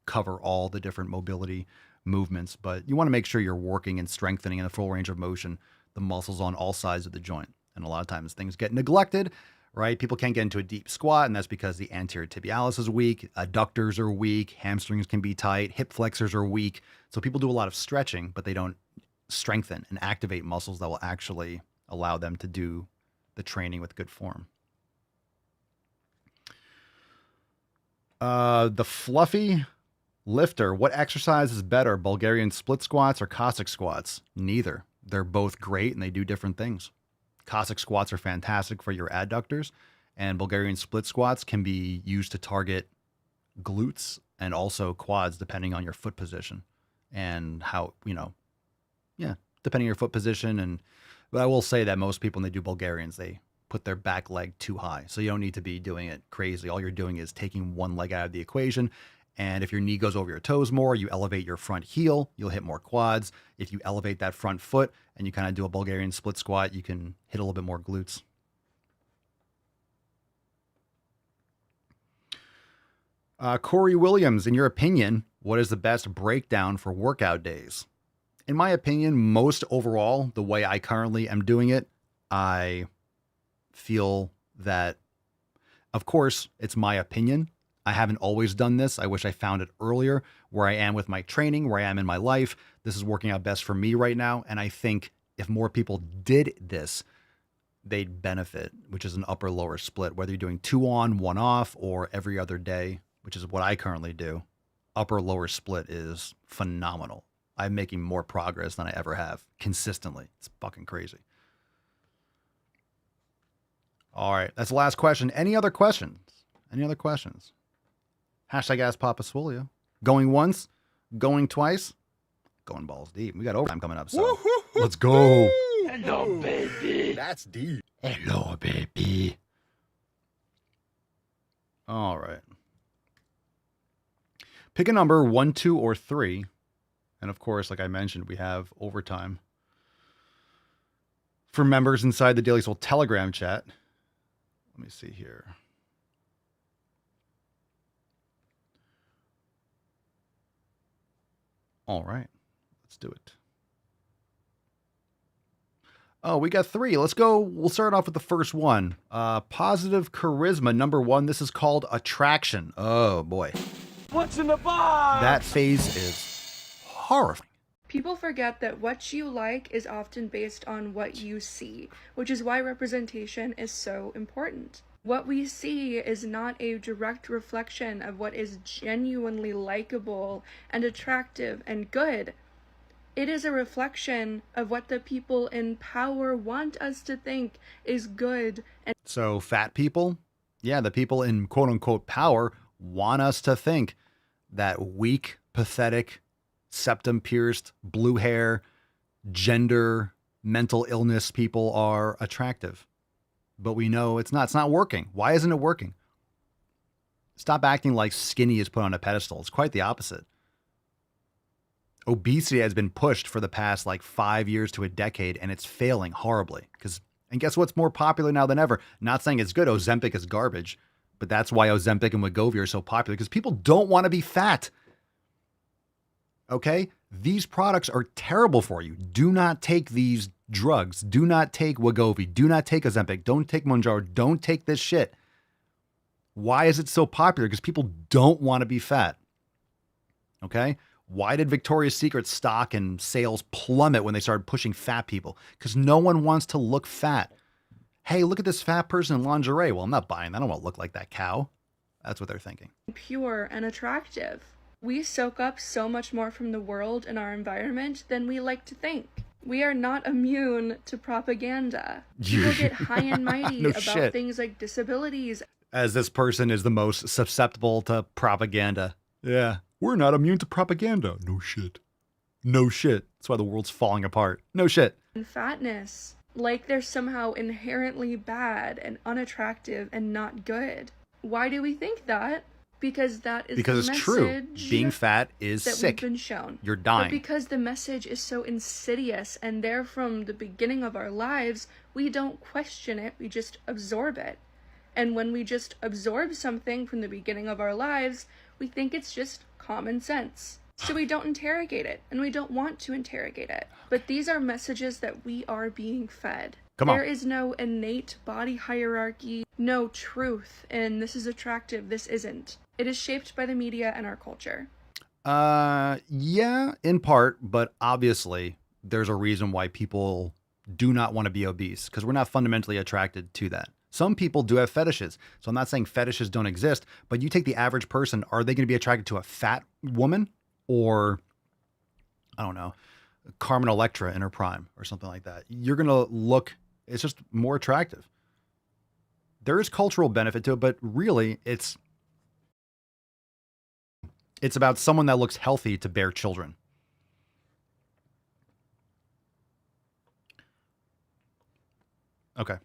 cover all the different mobility movements. But you want to make sure you're working and strengthening in a full range of motion the muscles on all sides of the joint. And a lot of times things get neglected, right? People can't get into a deep squat, and that's because the anterior tibialis is weak, adductors are weak, hamstrings can be tight, hip flexors are weak. So people do a lot of stretching, but they don't strengthen and activate muscles that will actually allow them to do the training with good form. The fluffy lifter, what exercise is better, Bulgarian split squats or Cossack squats? Neither. They're both great and they do different things. Cossack squats are fantastic for your adductors, and Bulgarian split squats can be used to target glutes and also quads depending on your foot position and how, depending on your foot position. But I will say that most people, when they do Bulgarians, they put their back leg too high. So you don't need to be doing it crazy. All you're doing is taking one leg out of the equation. And if your knee goes over your toes more, you elevate your front heel, you'll hit more quads. If you elevate that front foot and you kind of do a Bulgarian split squat, you can hit a little bit more glutes. Corey Williams, in your opinion, what is the best breakdown for workout days? In my opinion, most overall, the way I currently am doing it, I feel that, of course, it's my opinion. I haven't always done this. I wish I found it earlier where I am with my training, where I am in my life. This is working out best for me right now. And I think if more people did this, they'd benefit, which is an upper lower split, whether you're doing 2 on, 1 off, or every other day, which is what I currently do. Upper lower split is phenomenal. I'm making more progress than I ever have consistently. It's fucking crazy. All right. That's the last question. Any other questions? Hashtag Ask Papa Swolio. Going once, going twice, going balls deep. We got overtime coming up, so let's go. Hello, baby. That's deep. Hello, baby. All right. Pick a number, 1, 2, or 3. And of course, like I mentioned, we have overtime. For members inside the Daily Swole Telegram chat. Let me see here. All right, let's do it. Oh, we got 3. Let's go. We'll start off with the first one. Positive charisma, number 1. This is called attraction. Oh, boy. What's in the box? That phase is horrifying. People forget that what you like is often based on what you see, which is why representation is so important. What we see is not a direct reflection of what is genuinely likable and attractive and good. It is a reflection of what the people in power want us to think is good. And so fat people, yeah, the people in quote unquote power want us to think that weak, pathetic, septum pierced, blue hair, gender, mental illness people are attractive. But we know it's not working. Why isn't it working? Stop acting like skinny is put on a pedestal. It's quite the opposite. Obesity has been pushed for the past 5 years to a decade, and it's failing horribly. And guess what's more popular now than ever? Not saying it's good. Ozempic is garbage, but that's why Ozempic and Wegovy are so popular, because people don't want to be fat. Okay? These products are terrible for you. Do not take these drugs. Do not take Wegovy. Do not take Ozempic. Don't take Mounjaro. Don't take this shit. Why is it so popular? Because people don't want to be fat. Okay? Why did Victoria's Secret stock and sales plummet when they started pushing fat people? Because no one wants to look fat. Hey, look at this fat person in lingerie. Well, I'm not buying that. I don't want to look like that cow. That's what they're thinking. Pure and attractive. We soak up so much more from the world and our environment than we like to think. We are not immune to propaganda. People get high and mighty No about shit. things like disabilities. As this person is the most susceptible to propaganda. Yeah. We're not immune to propaganda. No shit. No shit. That's why the world's falling apart. No shit. And fatness. Like they're somehow inherently bad and unattractive and not good. Why do we think that? Because that is Because the it's true. message Being fat is that sick. we've been shown. You're dying. But because the message is so insidious and there from the beginning of our lives, we don't question it, we just absorb it. And when we just absorb something from the beginning of our lives, we think it's just common sense. So we don't interrogate it, and we don't want to interrogate it. But these are messages that we are being fed. Come on. There is no innate body hierarchy, no truth, and this is attractive, this isn't. It is shaped by the media and our culture. Yeah, in part, but obviously there's a reason why people do not want to be obese, because we're not fundamentally attracted to that. Some people do have fetishes. So I'm not saying fetishes don't exist, but you take the average person, are they going to be attracted to a fat woman or, I don't know, Carmen Electra in her prime or something like that? You're going to look, it's just more attractive. There is cultural benefit to it, but really it's about someone that looks healthy to bear children. Okay.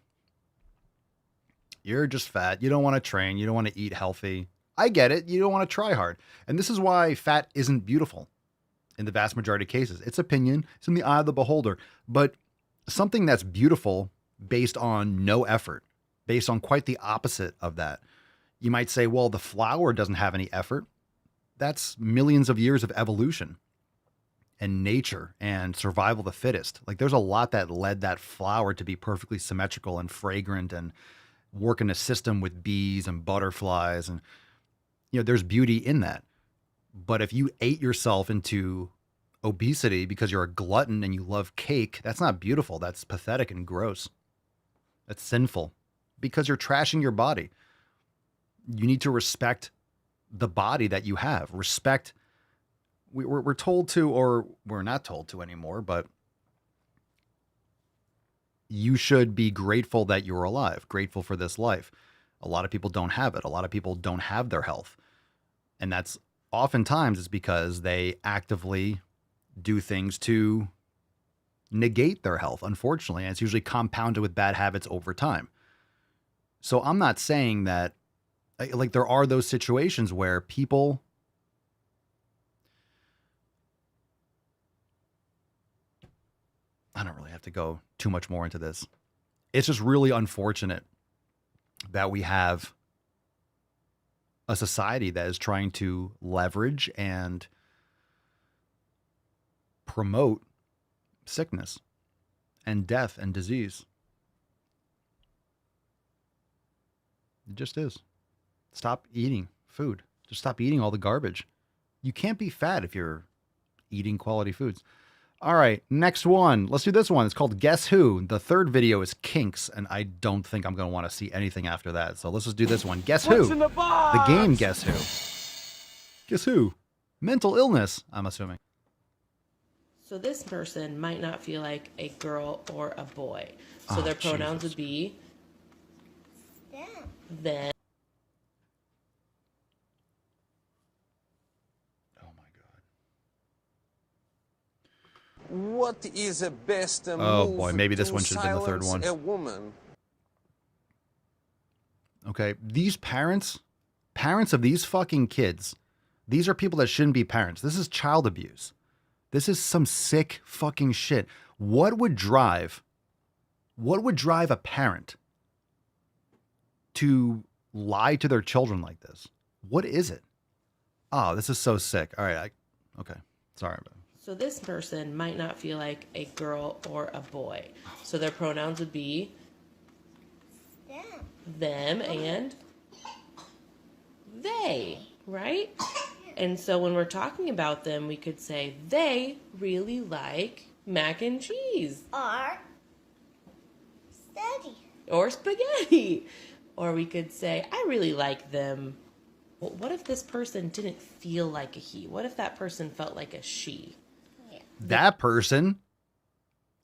You're just fat. You don't want to train. You don't want to eat healthy. I get it. You don't want to try hard. And this is why fat isn't beautiful in the vast majority of cases. It's opinion. It's in the eye of the beholder. But something that's beautiful based on no effort, based on quite the opposite of that. You might say, well, the flower doesn't have any effort. That's millions of years of evolution and nature and survival of the fittest. Like there's a lot that led that flower to be perfectly symmetrical and fragrant and work in a system with bees and butterflies. And, there's beauty in that. But if you ate yourself into obesity because you're a glutton and you love cake, that's not beautiful. That's pathetic and gross. That's sinful because you're trashing your body. You need to respect the body that you have. Respect. We're told to, or we're not told to anymore, but you should be grateful that you're alive, grateful for this life. A lot of people don't have it. A lot of people don't have their health. And that's oftentimes it's because they actively do things to negate their health, unfortunately. And it's usually compounded with bad habits over time. So I'm not saying that, like, there are those situations where people I don't really have to go too much more into this. It's just really unfortunate that we have a society that is trying to leverage and promote sickness and death and disease. It just is. Stop eating food. Just stop eating all the garbage. You can't be fat if you're eating quality foods. All right, next one. Let's do this one. It's called Guess Who. The third video is Kinks, and I don't think I'm going to want to see anything after that. So let's just do this one. Guess Who? The game Guess Who. Guess Who? Mental illness, I'm assuming. So this person might not feel like a girl or a boy. So their pronouns would be them. What is the best move Oh boy, maybe this to one should have been the third one. silence a woman? Okay, these parents of these fucking kids, these are people that shouldn't be parents. This is child abuse. This is some sick fucking shit. What would drive a parent to lie to their children like this? What is it? Oh, this is so sick. All right, okay. Sorry about it. So this person might not feel like a girl or a boy. So their pronouns would be them and they, right? And so when we're talking about them, we could say they really like mac and cheese. Or spaghetti. Or we could say, I really like them. Well, what if this person didn't feel like a he? What if that person felt like a she? That person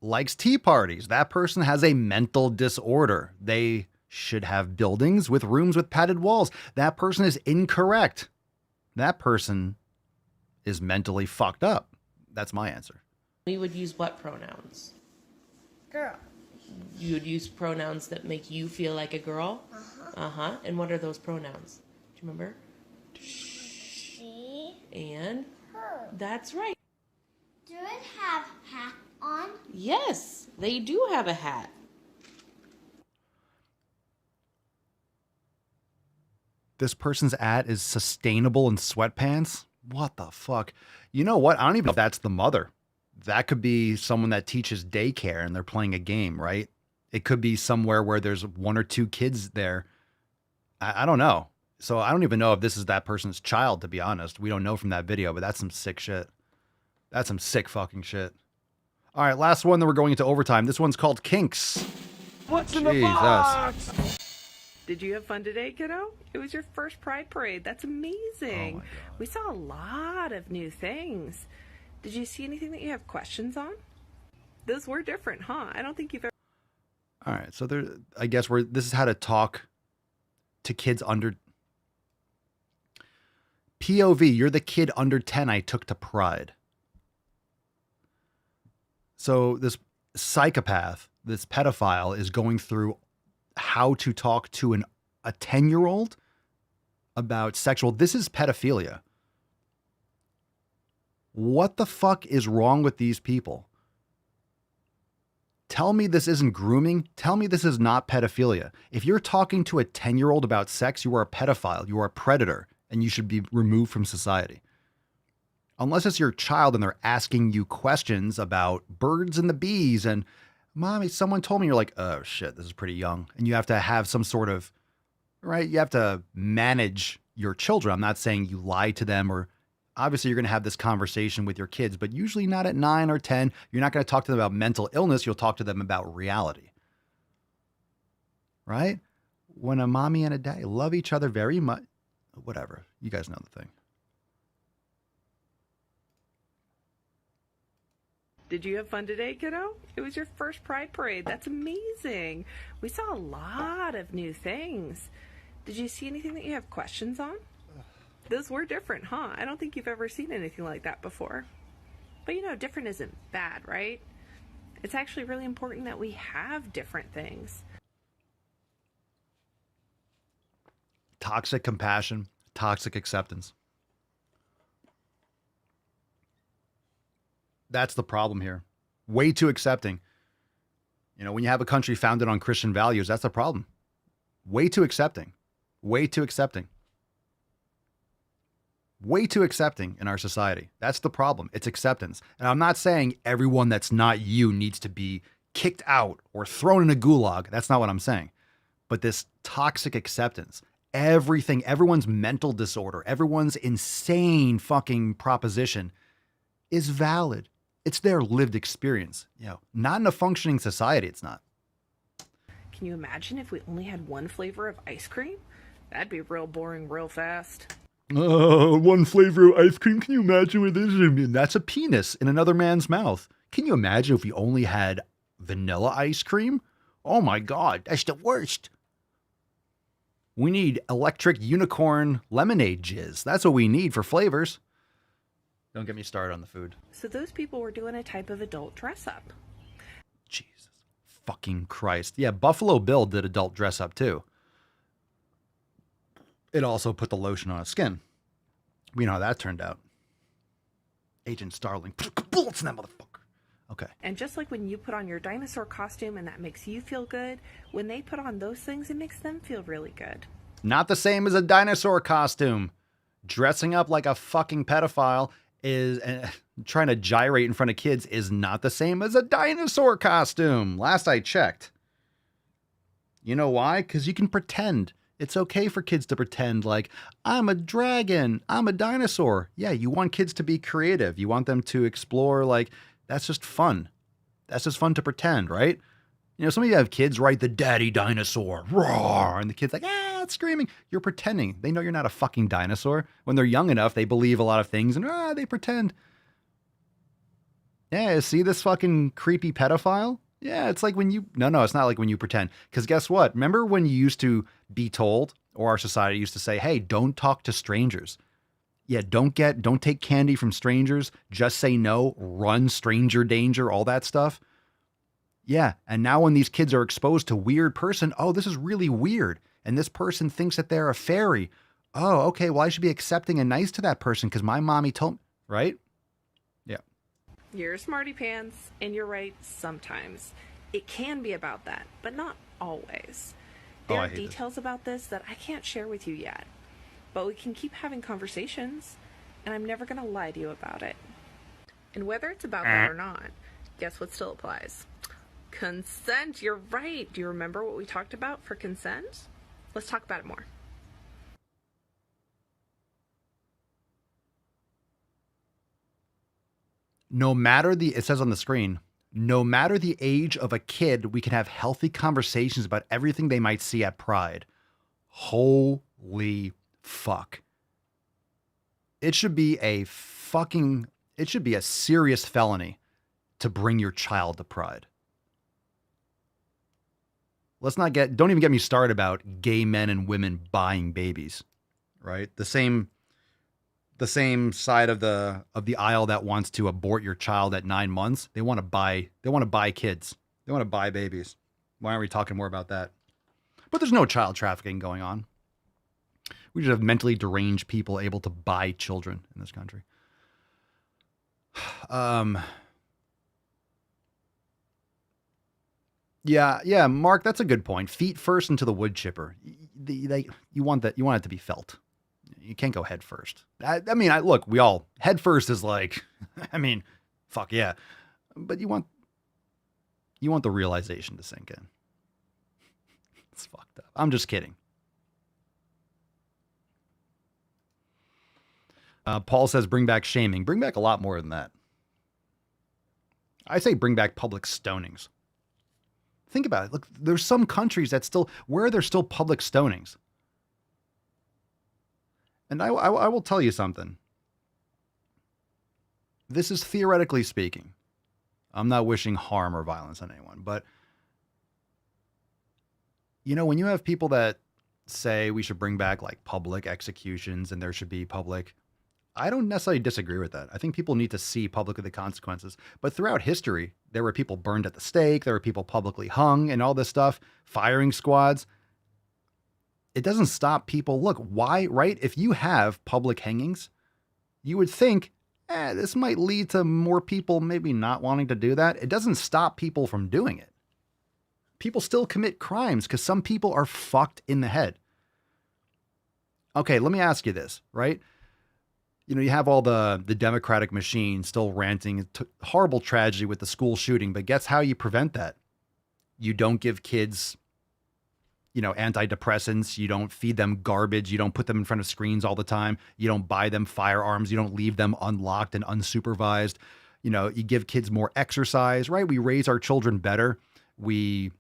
likes tea parties. That person has a mental disorder. They should have buildings with rooms with padded walls. That person is incorrect. That person is mentally fucked up. That's my answer. We would use what pronouns? Girl. You would use pronouns that make you feel like a girl? Uh-huh. And what are those pronouns? Do you remember? She. And? Her. That's right. Do it have hat on? Yes, they do have a hat. This person's ad is sustainable in sweatpants? What the fuck? You know what? I don't even know if that's the mother. That could be someone that teaches daycare and they're playing a game, right? It could be somewhere where there's one or two kids there. I don't know. So I don't even know if this is that person's child, to be honest. We don't know from that video, but that's some sick shit. That's some sick fucking shit. All right, last one, then we're going into overtime. This one's called Kinks. What's in the box? Did you have fun today, kiddo? It was your first Pride Parade. That's amazing. We saw a lot of new things. Did you see anything that you have questions on? Those were different, huh? I don't think you've ever... All right, so there, I guess this is how to talk to kids under... POV, you're the kid under 10 I took to Pride. So this psychopath, this pedophile is going through how to talk to a 10-year-old about sexual. This is pedophilia. What the fuck is wrong with these people? Tell me this isn't grooming. Tell me this is not pedophilia. If you're talking to a 10-year-old about sex, you are a pedophile. You are a predator, and you should be removed from society. Unless it's your child and they're asking you questions about birds and the bees and, Mommy, someone told me, you're like, oh shit, this is pretty young. And you have to have some sort of, right? You have to manage your children. I'm not saying you lie to them, or obviously you're going to have this conversation with your kids, but usually not at 9 or 10. You're not going to talk to them about mental illness. You'll talk to them about reality, right? When a mommy and a daddy love each other very much, whatever, you guys know the thing. Did you have fun today, kiddo? It was your first Pride Parade. That's amazing. We saw a lot of new things. Did you see anything that you have questions on? Those were different, huh? I don't think you've ever seen anything like that before. But you know, different isn't bad, right? It's actually really important that we have different things. Toxic compassion, toxic acceptance. That's the problem here. Way too accepting. You know, when you have a country founded on Christian values, that's a problem. Way too accepting. Way too accepting. Way too accepting in our society. That's the problem. It's acceptance. And I'm not saying everyone that's not you needs to be kicked out or thrown in a gulag. That's not what I'm saying. But this toxic acceptance, everything, everyone's mental disorder, everyone's insane fucking proposition is valid. It's their lived experience. You know, not in a functioning society, it's not. Can you imagine if we only had one flavor of ice cream? That'd be real boring real fast. One flavor of ice cream. Can you imagine what this is? That's a penis in another man's mouth. Can you imagine if we only had vanilla ice cream? Oh my God, that's the worst. We need electric unicorn lemonade jizz. That's what we need for flavors. Don't get me started on the food. So those people were doing a type of adult dress up. Jesus fucking Christ. Yeah, Buffalo Bill did adult dress up too. It also put the lotion on his skin. We know how that turned out. Agent Starling. Put bullets in that motherfucker. Okay. And just like when you put on your dinosaur costume and that makes you feel good, when they put on those things, it makes them feel really good. Not the same as a dinosaur costume. Dressing up like a fucking pedophile is trying to gyrate in front of kids is not the same as a dinosaur costume. Last I checked. You know why? Because you can pretend. It's okay for kids to pretend like, I'm a dragon, I'm a dinosaur. Yeah, you want kids to be creative. You want them to explore, like, that's just fun. That's just fun to pretend, right? You know, some of you have kids, right? The daddy dinosaur, roar, and the kid's like, it's screaming. You're pretending. They know you're not a fucking dinosaur. When they're young enough, they believe a lot of things, and they pretend. Yeah, see this fucking creepy pedophile? Yeah, it's like when you... No, it's not like when you pretend. Because guess what? Remember when you used to be told, or our society used to say, hey, don't talk to strangers. Yeah, don't take candy from strangers. Just say no. Run, stranger danger, all that stuff. Yeah, and now when these kids are exposed to weird person, oh, this is really weird. And this person thinks that they're a fairy. Oh, okay, well, I should be accepting and nice to that person because my mommy told me, right? Yeah. You're a smarty pants, and you're right sometimes. It can be about that, but not always. There are details about this that I can't share with you yet. But we can keep having conversations, and I'm never going to lie to you about it. And whether it's about that or not, guess what still applies? Consent. You're right. Do you remember what we talked about for consent? Let's talk about it more. No matter it says on the screen, no matter the age of a kid, we can have healthy conversations about everything they might see at Pride. Holy fuck. It should be a serious felony to bring your child to Pride. Don't even get me started about gay men and women buying babies, right? The same side of the aisle that wants to abort your child at 9 months, they want to buy kids. They want to buy babies. Why aren't we talking more about that? But there's no child trafficking going on. We just have mentally deranged people able to buy children in this country. Yeah, Mark, that's a good point. Feet first into the wood chipper. You want it to be felt. You can't go head first. Look, we all head first is like, fuck yeah. But you want the realization to sink in. It's fucked up. I'm just kidding. Paul says, bring back shaming. Bring back a lot more than that. I say bring back public stonings. Think about it. Look, there's some countries where there's still public stonings. And I will tell you something. This is theoretically speaking. I'm not wishing harm or violence on anyone, but when you have people that say we should bring back like public executions and there should be public, I don't necessarily disagree with that. I think people need to see publicly the consequences. But throughout history, there were people burned at the stake. There were people publicly hung and all this stuff, firing squads. It doesn't stop people. Look, why, right? If you have public hangings, you would think, this might lead to more people maybe not wanting to do that. It doesn't stop people from doing it. People still commit crimes because some people are fucked in the head. Okay, let me ask you this, right? You know, you have all the Democratic machine still ranting. Horrible tragedy with the school shooting, but guess how you prevent that? You don't give kids, you know, antidepressants. You don't feed them garbage. You don't put them in front of screens all the time. You don't buy them firearms. You don't leave them unlocked and unsupervised. You know, you give kids more exercise, right? We raise our children better. We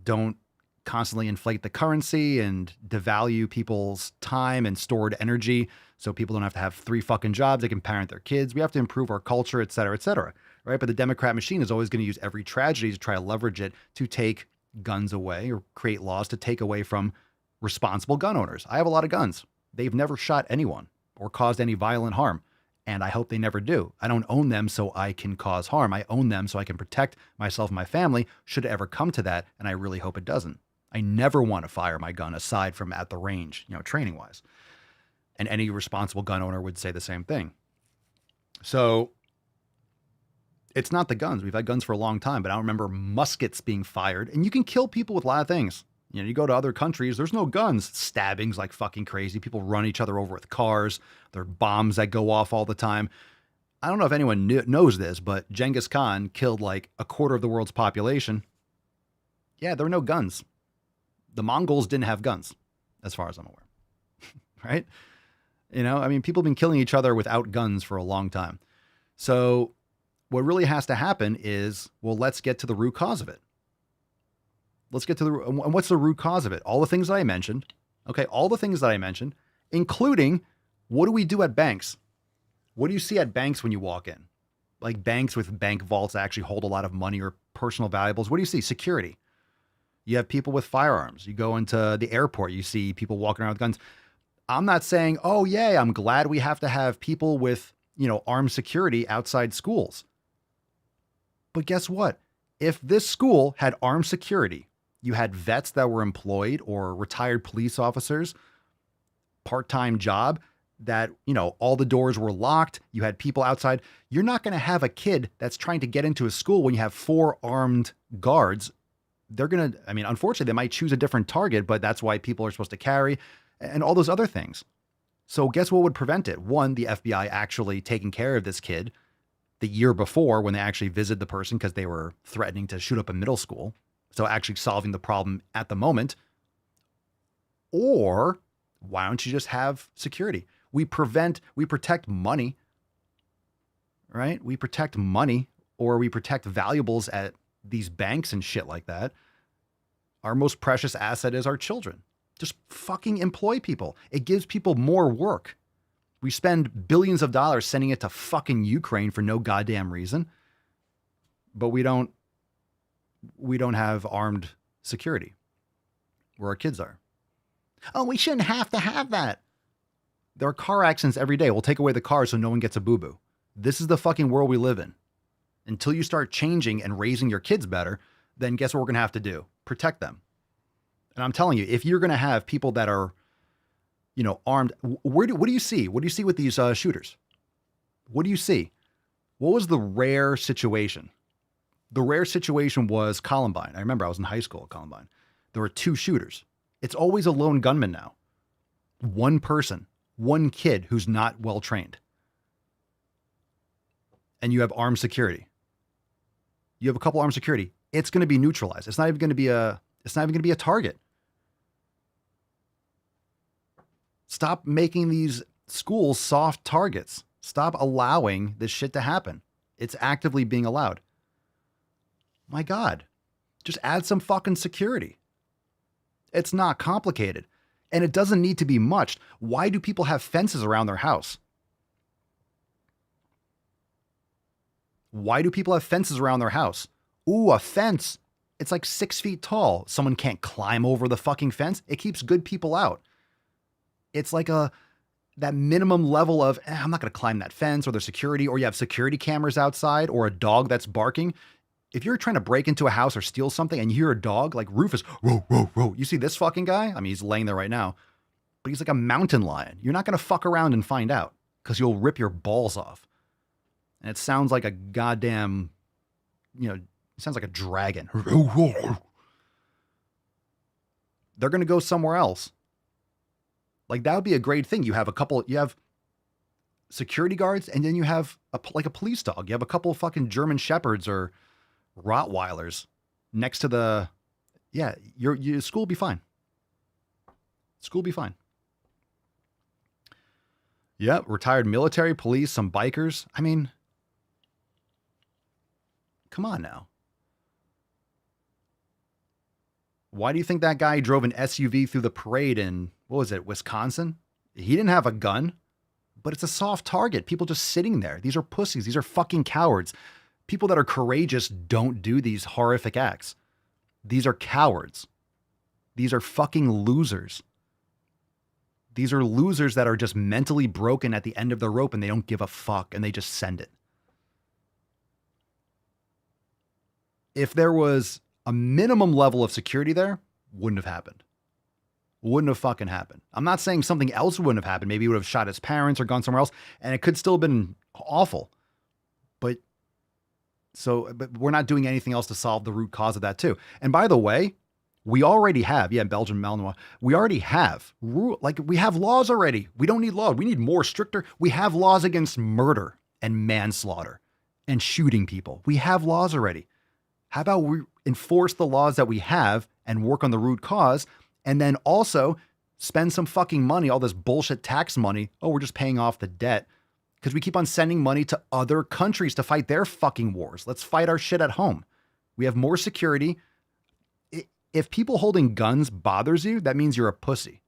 don't constantly inflate the currency and devalue people's time and stored energy so people don't have to have 3 fucking jobs. They can parent their kids. We have to improve our culture, et cetera, right? But the Democrat machine is always going to use every tragedy to try to leverage it to take guns away or create laws to take away from responsible gun owners. I have a lot of guns. They've never shot anyone or caused any violent harm, and I hope they never do. I don't own them so I can cause harm. I own them so I can protect myself and my family should it ever come to that, and I really hope it doesn't. I never want to fire my gun aside from at the range, you know, training wise. And any responsible gun owner would say the same thing. So it's not the guns. We've had guns for a long time, but I don't remember muskets being fired. And you can kill people with a lot of things. You know, you go to other countries, there's no guns. Stabbings like fucking crazy. People run each other over with cars. There are bombs that go off all the time. I don't know if anyone knows this, but Genghis Khan killed like a quarter of the world's population. Yeah, there were no guns. The Mongols didn't have guns, as far as I'm aware. Right? You know, I mean, people have been killing each other without guns for a long time. So what really has to happen is, well, let's get to the root cause of it. Let's get to and what's the root cause of it? All the things that I mentioned. Okay, all the things that I mentioned, including what do we do at banks? What do you see at banks when you walk in? Like banks with bank vaults that actually hold a lot of money or personal valuables. What do you see? Security. You have people with firearms. You go into the airport, you see people walking around with guns. I'm not saying, oh, yeah, I'm glad we have to have people with, you know, armed security outside schools. But guess what? If this school had armed security, you had vets that were employed or retired police officers, part-time job that, you know, all the doors were locked. You had people outside. You're not going to have a kid that's trying to get into a school when you have 4 armed guards. They're going to, I mean, unfortunately, they might choose a different target, but that's why people are supposed to carry and all those other things. So guess what would prevent it? One, the FBI actually taking care of this kid the year before when they actually visited the person because they were threatening to shoot up a middle school. So actually solving the problem at the moment. Or why don't you just have security? We protect money, right? We protect money, or we protect valuables at these banks and shit like that. Our most precious asset is our children. Just fucking employ people. It gives people more work. We spend billions of dollars sending it to fucking Ukraine for no goddamn reason. But we don't have armed security where our kids are. Oh, we shouldn't have to have that. There are car accidents every day. We'll take away the cars so no one gets a boo-boo. This is the fucking world we live in. Until you start changing and raising your kids better, then guess what we're going to have to do? Protect them. And I'm telling you, if you're going to have people that are, you know, armed, what do you see? What do you see with these shooters? What do you see? What was the rare situation? The rare situation was Columbine. I remember I was in high school at Columbine. There were 2 shooters. It's always a lone gunman now. One person, one kid who's not well trained. And you have armed security. You have a couple armed security. It's going to be neutralized. It's not even going to be a target. Stop making these schools soft targets. Stop allowing this shit to happen. It's actively being allowed. My God, just add some fucking security. It's not complicated. And it doesn't need to be much. Why do people have fences around their house? Why do people have fences around their house? Ooh, a fence. It's like 6 feet tall. Someone can't climb over the fucking fence. It keeps good people out. It's like that minimum level of, I'm not going to climb that fence, or there's security, or you have security cameras outside, or a dog that's barking. If you're trying to break into a house or steal something and you hear a dog like Rufus, whoa, whoa, whoa. You see this fucking guy? I mean, he's laying there right now, but he's like a mountain lion. You're not going to fuck around and find out because you'll rip your balls off. And it sounds like a goddamn, it sounds like a dragon. They're going to go somewhere else. Like, that would be a great thing. You have security guards, and then you have a police dog. You have a couple of fucking German Shepherds or Rottweilers next to your school will be fine. School will be fine. Yep, retired military, police, some bikers. I mean, come on now. Why do you think that guy drove an SUV through the parade in, what was it, Wisconsin? He didn't have a gun, but it's a soft target. People just sitting there. These are pussies. These are fucking cowards. People that are courageous don't do these horrific acts. These are cowards. These are fucking losers. These are losers that are just mentally broken at the end of the rope and they don't give a fuck and they just send it. If there was a minimum level of security there, wouldn't have happened. Wouldn't have fucking happened. I'm not saying something else wouldn't have happened. Maybe he would have shot his parents or gone somewhere else and it could still have been awful. But we're not doing anything else to solve the root cause of that too. And by the way, we already have, Belgium, Malinois, we already have, we have laws already. We don't need law. We need more stricter. We have laws against murder and manslaughter and shooting people. We have laws already. How about we enforce the laws that we have and work on the root cause and then also spend some fucking money, all this bullshit tax money. Oh, we're just paying off the debt because we keep on sending money to other countries to fight their fucking wars. Let's fight our shit at home. We have more security. If people holding guns bothers you, that means you're a pussy.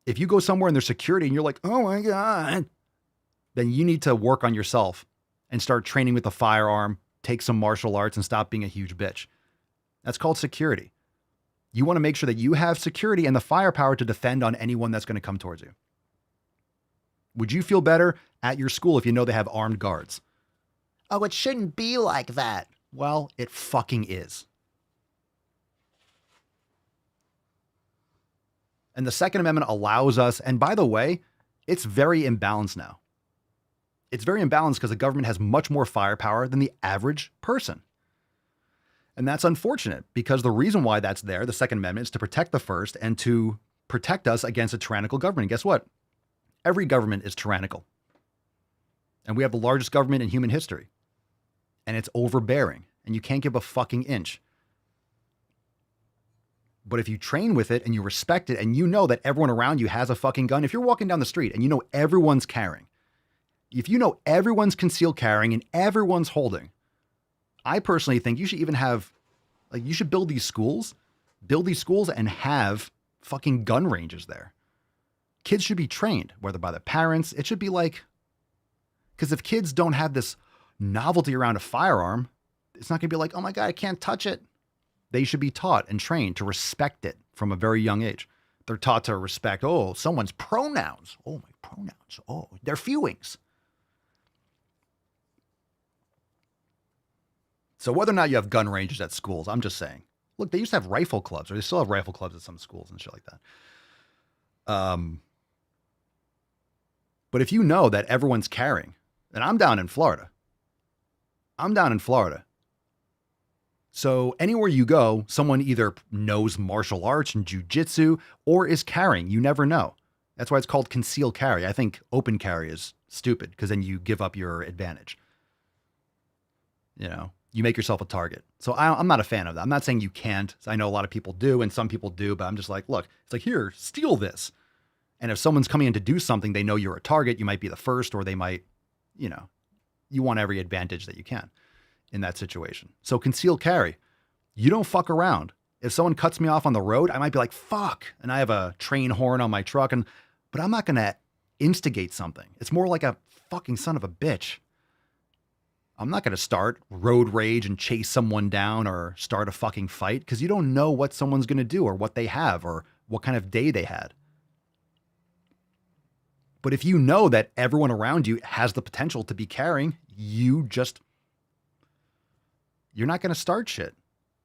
If you go somewhere and there's security and you're like, oh my God, then you need to work on yourself and start training with a firearm, take some martial arts and stop being a huge bitch. That's called security. You want to make sure that you have security and the firepower to defend on anyone that's going to come towards you. Would you feel better at your school if you know they have armed guards? Oh, it shouldn't be like that. Well, it fucking is. And the Second Amendment allows us, and by the way, it's very imbalanced now. It's very imbalanced because the government has much more firepower than the average person. And that's unfortunate because the reason why that's there, the Second Amendment, is to protect the First and to protect us against a tyrannical government. And guess what? Every government is tyrannical. And we have the largest government in human history. And it's overbearing. And you can't give a fucking inch. But if you train with it and you respect it and you know that everyone around you has a fucking gun, if you're walking down the street and you know everyone's carrying, if you know everyone's concealed carrying and everyone's holding, I personally think you should even have, you should build these schools and have fucking gun ranges there. Kids should be trained, whether by their parents. It should be because if kids don't have this novelty around a firearm, it's not going to be like, oh my God, I can't touch it. They should be taught and trained to respect it from a very young age. They're taught to respect, someone's pronouns. Oh, my pronouns. Oh, their fewings. So whether or not you have gun ranges at schools, I'm just saying, look, they used to have rifle clubs, or they still have rifle clubs at some schools and shit like that. But if you know that everyone's carrying, and I'm down in Florida. So anywhere you go, someone either knows martial arts and jujitsu or is carrying. You never know. That's why it's called concealed carry. I think open carry is stupid because then you give up your advantage. You make yourself a target. So I'm not a fan of that. I'm not saying you can't. I know a lot of people do and some people do, but I'm just like, look, it's like, here, steal this. And if someone's coming in to do something, they know you're a target. You might be the first, or they might, you want every advantage that you can in that situation. So concealed carry, you don't fuck around. If someone cuts me off on the road, I might be like, fuck. And I have a train horn on my truck, but I'm not going to instigate something. It's more like a fucking son of a bitch. I'm not going to start road rage and chase someone down or start a fucking fight because you don't know what someone's going to do or what they have or what kind of day they had. But if you know that everyone around you has the potential to be carrying, you're not going to start shit.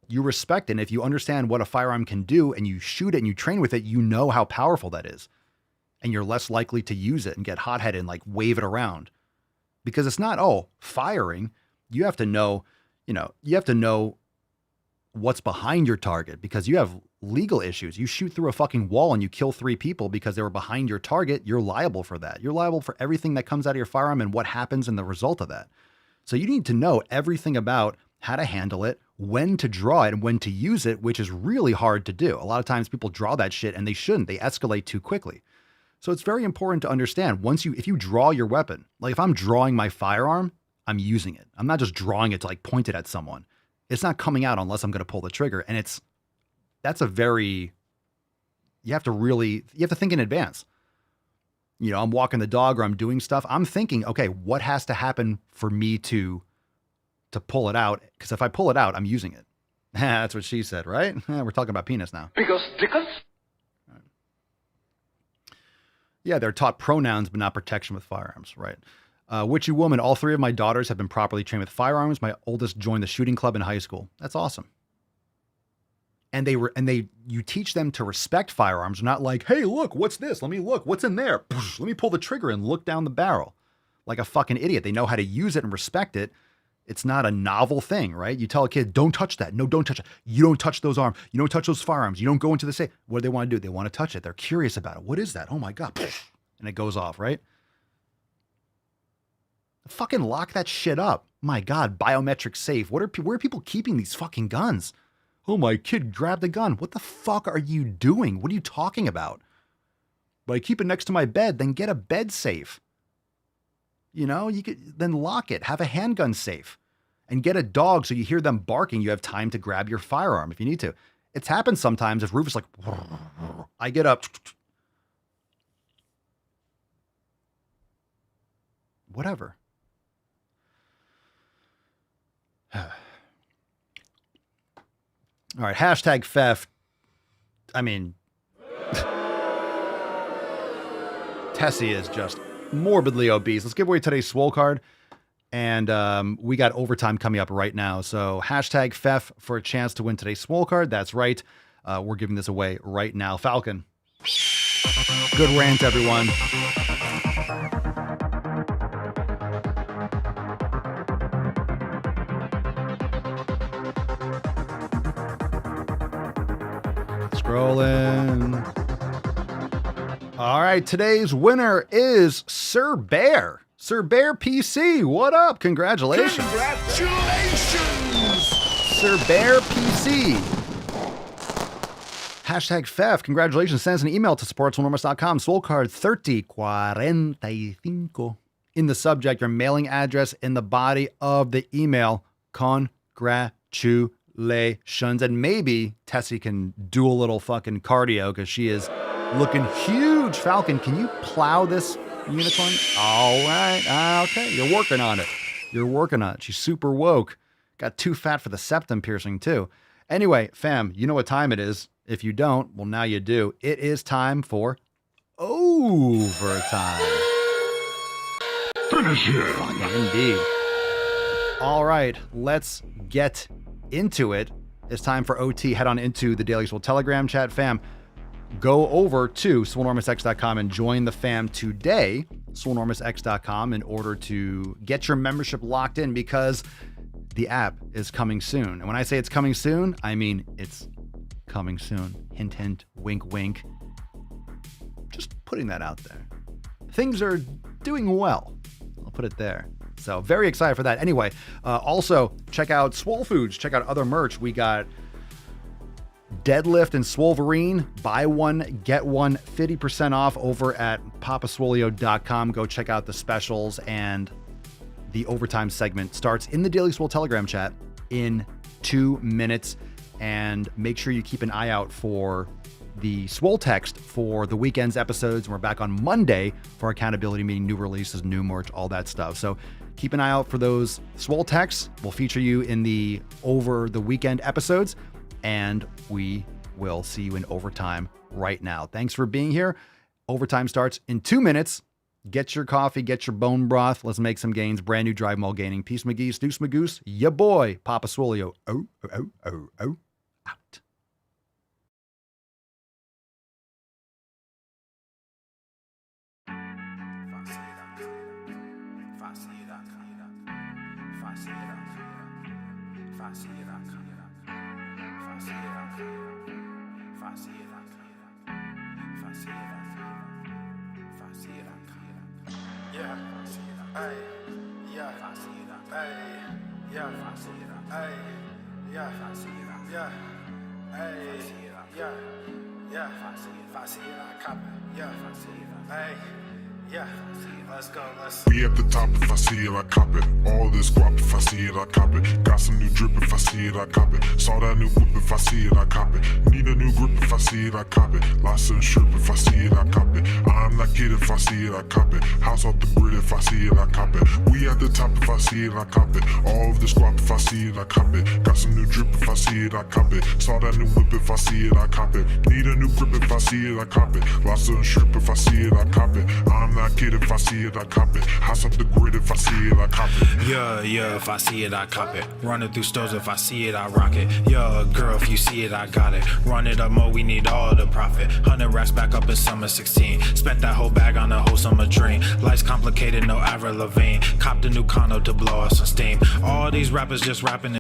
You respect it. And if you understand what a firearm can do and you shoot it and you train with it, you know how powerful that is. And you're less likely to use it and get hot-headed and wave it around. Because it's not, firing. You have to know, what's behind your target, because you have legal issues. You shoot through a fucking wall and you kill 3 people because they were behind your target. You're liable for that. You're liable for everything that comes out of your firearm and what happens in the result of that. So you need to know everything about how to handle it, when to draw it, and when to use it, which is really hard to do. A lot of times people draw that shit and they shouldn't. They escalate too quickly. So it's very important to understand if you draw your weapon, like if I'm drawing my firearm, I'm using it. I'm not just drawing it to like point it at someone. It's not coming out unless I'm going to pull the trigger. And you have to think in advance. You know, I'm walking the dog or I'm doing stuff. I'm thinking, okay, what has to happen for me to pull it out? Because if I pull it out, I'm using it. That's what she said, right? We're talking about penis now. Because. Yeah, they're taught pronouns, but not protection with firearms, right? Witchy woman, all 3 of my daughters have been properly trained with firearms. My oldest joined the shooting club in high school. That's awesome. And you teach them to respect firearms, not like, hey, look, what's this? Let me look, what's in there? Let me pull the trigger and look down the barrel like a fucking idiot. They know how to use it and respect it. It's not a novel thing, right? You tell a kid, don't touch that. No, don't touch it. You don't touch those arms. You don't touch those firearms. You don't go into the safe. What do they want to do? They want to touch it. They're curious about it. What is that? Oh my God. And it goes off, right? Fucking lock that shit up. My God, biometric safe. Where are people keeping these fucking guns? Oh, my kid grabbed the gun. What the fuck are you doing? What are you talking about? But I keep it next to my bed. Then get a bed safe. You know, you could then lock it. Have a handgun safe. And get a dog so you hear them barking. You have time to grab your firearm if you need to. It's happened sometimes if Rufus like, I get up. Whatever. All right, hashtag theft. I mean, Tessie is just morbidly obese. Let's give away today's Swole card. And we got overtime coming up right now. So hashtag theft for a chance to win today's Swole card. That's right. We're giving this away right now. Falcon. Good rant, everyone. Scrolling. All right, today's winner is Sir Bear. Sir Bear PC, what up? Congratulations. Congratulations! Sir Bear PC. Hashtag theft. Congratulations. Send us an email to support@swolenormous.com. Swole card 3045. In the subject, your mailing address, in the body of the email. Congratulations. And maybe Tessie can do a little fucking cardio because she is looking huge. Falcon, can you plow this unicorn? All right. Okay. You're working on it. She's super woke. Got too fat for the septum piercing too. Anyway, fam, you know what time it is. If you don't, well, now you do. It is time for overtime. Finish it. Fucking indeed. All right, let's get into it. It's time for OT. Head on into the Daily Swole Telegram chat, fam. Go over to swolenormousx.com and join the fam today, swolenormousx.com, in order to get your membership locked in, because the app is coming soon. And when I say it's coming soon, I mean it's coming soon. Hint, hint, wink, wink. Just putting that out there. Things are doing well. I'll put it there. So very excited for that. Anyway, also check out Swole Foods. Check out other merch. We got Deadlift and Swoleverine. Buy one, get one, 50% off over at papaswolio.com. Go check out the specials, and the overtime segment starts in the Daily Swole Telegram chat in 2 minutes. And make sure you keep an eye out for the Swole text for the weekend's episodes. And we're back on Monday for accountability meeting, new releases, new merch, all that stuff. So keep an eye out for those Swole texts. We'll feature you in the over the weekend episodes, and we will see you in overtime right now. Thanks for being here. Overtime starts in 2 minutes. Get your coffee, get your bone broth. Let's make some gains. Brand new Drive Mall Gaining. Peace McGee, Deuce Magoose, ya boy, Papa Swolio. Oh, oh, oh, oh, out. We at the top, if I see it, I cop it. All this guap, if I see it, I cop it. Got some new drip, if I see it, I cop it. Saw that new whip, if I see it, I cop it. Need a new grip, if I see it, I cop it. Lots of strip, if I see it, I cop it. I'm not kidding, if I see it, I cop it. House off the grid, if I see it, I cop it. We at the top, if I see it, I cop it. All of this guap, if I see it, I cop it. Got some new drip, if I see it, I cop it. Saw that new whip, if I see it, I cop it. Need a new grip, if I see it, I cop it. Lots of strip, if I see it, I cop it. I'm not kidding, if I see it, I cop it. House off the grid, if I see it, I cop it. Yeah, if I see it, I cop it. Running through stores, if I see it, I rock it. Yeah, girl, if you see it, I got it. Run it up more, we need all the profit. 100 racks back up in summer 16. Spent that whole bag on a whole summer dream. Life's complicated, no Avril Lavigne. Copped a new condo to blow off some steam. All these rappers just rapping